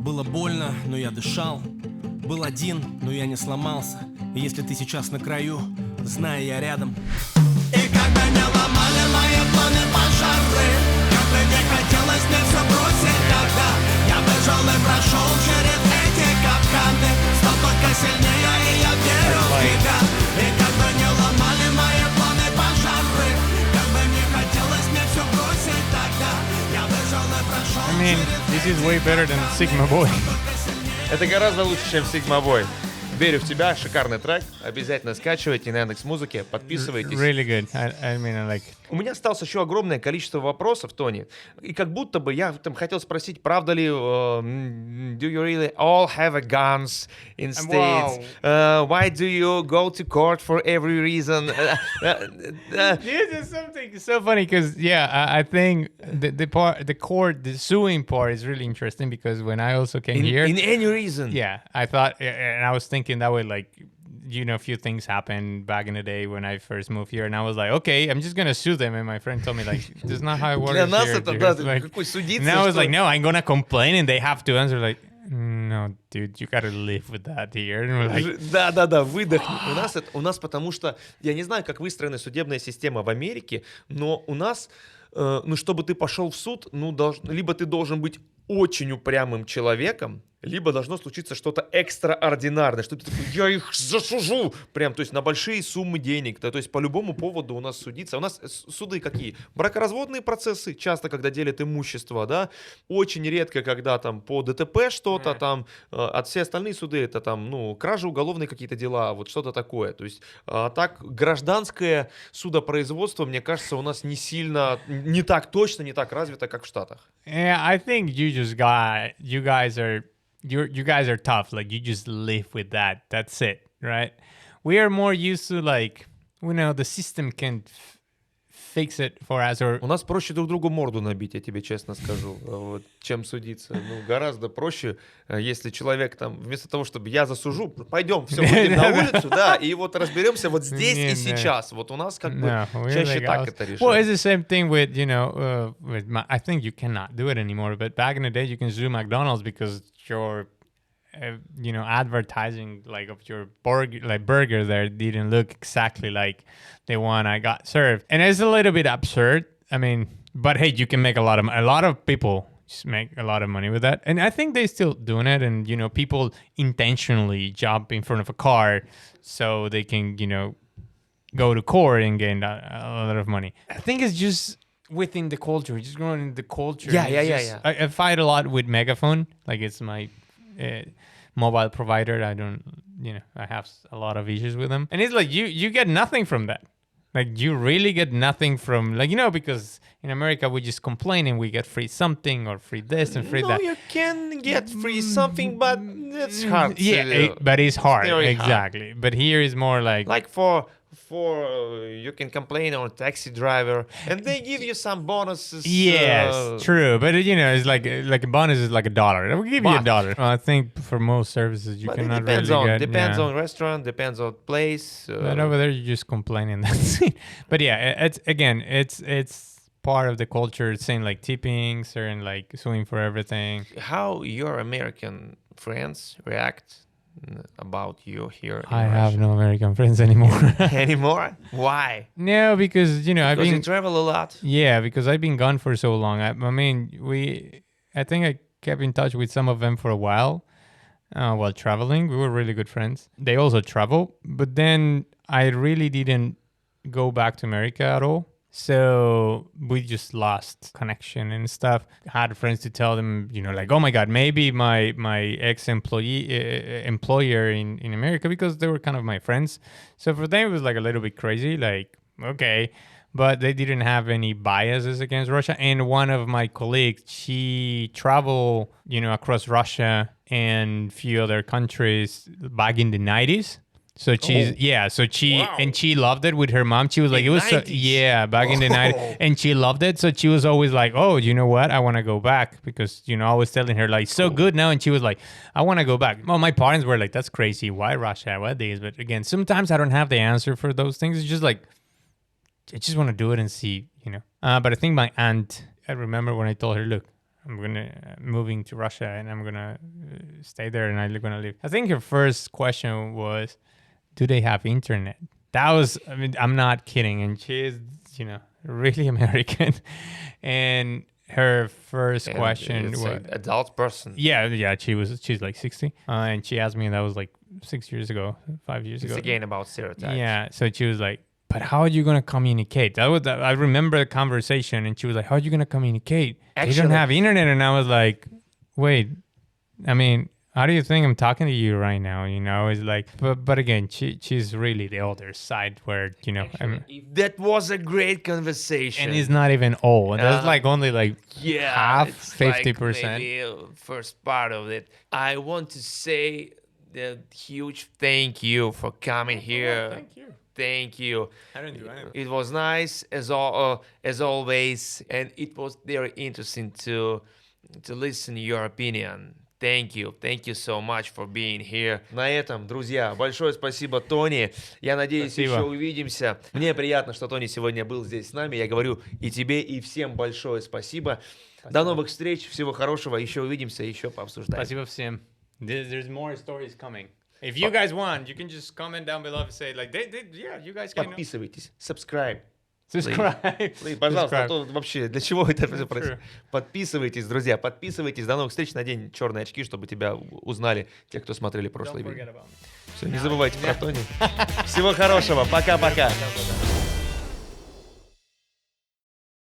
Было больно, но я дышал. Был один, но я не сломался. И если ты сейчас на краю, знай, я рядом. И как бы не ломали мои планы пожары, как бы не хотелось мне все бросить тогда, я бежал и прошел через эти капканы, стал только сильнее, и я верю в тебя. И как бы не ломали мои планы пожары, как бы не хотелось мне все бросить тогда, я бежал и прошел через эти капканы. This is way better than Sigma Boy. Это гораздо лучше, чем Sigma Boy. Верю в тебя, шикарный трек. Обязательно скачивайте на Яндекс.Музыке, подписывайтесь. Really good. I mean, I like it. У меня осталось еще огромное количество вопросов, Тони. И как будто бы я там хотел спросить, правда ли, do you really all have a guns in States? Why do you go to court for every reason? This is something so funny because I think the suing part is really interesting because when I also came here, in any reason. Yeah, I thought, and I was thinking that way, like, a few things happened back in the day when I first moved here, and I was like, okay, I'm just gonna sue them. And my friend told me, like, that's not how it works. Для нас here, это, dude. да, Like, какой судиться. and I was like, no, I'm gonna complain, and they have to answer, like, no, dude, you gotta live with that here. And we're like, Да, выдохни. У нас потому что, я не знаю, как выстроена судебная система в Америке, но у нас, чтобы ты пошел в суд, либо ты должен быть очень упрямым человеком, либо должно случиться что-то экстраординарное, что ты такой, я их засужу, прям, то есть на большие суммы денег, то есть по любому поводу у нас судиться. У нас суды какие? Бракоразводные процессы, часто, когда делят имущество, да, очень редко, когда там по ДТП что-то там, все остальные суды это там, кражи, уголовные какие-то дела, вот что-то такое. То есть так гражданское судопроизводство, мне кажется, у нас не так точно, не так развито, как в Штатах. yeah, I think you guys are tough. Like, you just live with that. That's it, right? We are more used to, like, the system can fix it for us. Or У нас проще друг другу морду набить, я тебе честно скажу, вот, чем судиться. Гораздо проще, если человек там, вместо того, чтобы я засужу, пойдем, все, выйдем на улицу, да, и вот разберемся вот здесь и сейчас. Вот у нас как бы чаще так это решают. Well, it's the same thing with, I think you cannot do it anymore. But back in the day, you can sue McDonald's because your advertising like of your burger there didn't look exactly like the one I got served, and it's a little bit absurd. I mean, but hey, you can make a lot of people just make a lot of money with that, and I think they're still doing it. And people intentionally jump in front of a car so they can go to court and gain a lot of money. I think it's just within the culture, just growing in the culture. Yeah. I fight a lot with Megaphone, like it's my mobile provider. I have a lot of issues with them, and it's like you get nothing from that. Like, you really get nothing from, like, because in America we just complain and we get free something or free this and free that. You can get free something, but it's hard. But it's hard. Very exactly. But here is more like for you can complain on a taxi driver and they give you some bonuses. Yes, true. But it's like a bonus is like $1. We'll give you $1. I think for most services you cannot really get. Depends on restaurant, depends on place. But over there you just complain and that's it. But yeah, it's part of the culture, saying like tipping, certain like suing for everything. How your American friends react about you here in I have Russia? no American friends anymore. Anymore? Why? No, because I've Because been you travel a lot. yeah, because I've been gone for so long. I mean, I think I kept in touch with some of them for a while while traveling. We were really good friends. They also travel, but then I really didn't go back to America at all. So we just lost connection and stuff. I had friends to tell them, like, oh my God, maybe my employer in America, because they were kind of my friends. So for them, it was like a little bit crazy, like, okay. But they didn't have any biases against Russia. And one of my colleagues, she traveled, across Russia and a few other countries back in the 90s. So and she loved it with her mom. She was like, back in the 90s. And she loved it. So she was always like, oh, you know what? I want to go back because, I was telling her like, so good now. And she was like, I want to go back. Well, my parents were like, that's crazy. Why Russia? Why this? But again, sometimes I don't have the answer for those things. It's just like, I just want to do it and see, But I think my aunt, I remember when I told her, look, I'm moving to Russia and I'm going to stay there and I'm going to live. I think her first question was, do they have internet? That was, I'm not kidding. And she is, really American. And her first question was an adult person. Yeah, she's like 60. And she asked me, and that was like 5 years ago. It's again about stereotypes. Yeah. So she was like, but how are you going to communicate? I remember the conversation, and she was like, how are you going to communicate? Actually, they don't have internet. And I was like, wait, how do you think I'm talking to you right now? It's like, but again, she's really the older side where, that was a great conversation. And it's not even old. That's like only like half, 50%. Like maybe first part of it. I want to say the huge thank you for coming here. Thank you. Thank you. I didn't do anything. It was nice as always, and it was very interesting to listen to your opinion. Thank you so much for being here. На этом, друзья, большое спасибо, Тони. Я надеюсь, еще увидимся. Мне приятно, что Тони сегодня был здесь с нами. Я говорю и тебе, и всем большое спасибо. До новых встреч, всего хорошего. Еще увидимся, еще пообсуждаем. Спасибо всем. There's more stories coming. If you guys want, you can just comment down below and say like, you guys can. Подписывайтесь, subscribe. Пожалуйста, а то вообще для чего это все происходит? Подписывайтесь, друзья, подписывайтесь. До новых встреч. Надень черные очки, чтобы тебя узнали те, кто смотрели прошлое видео. Все, не забывайте про Тони. Всего хорошего. Пока-пока.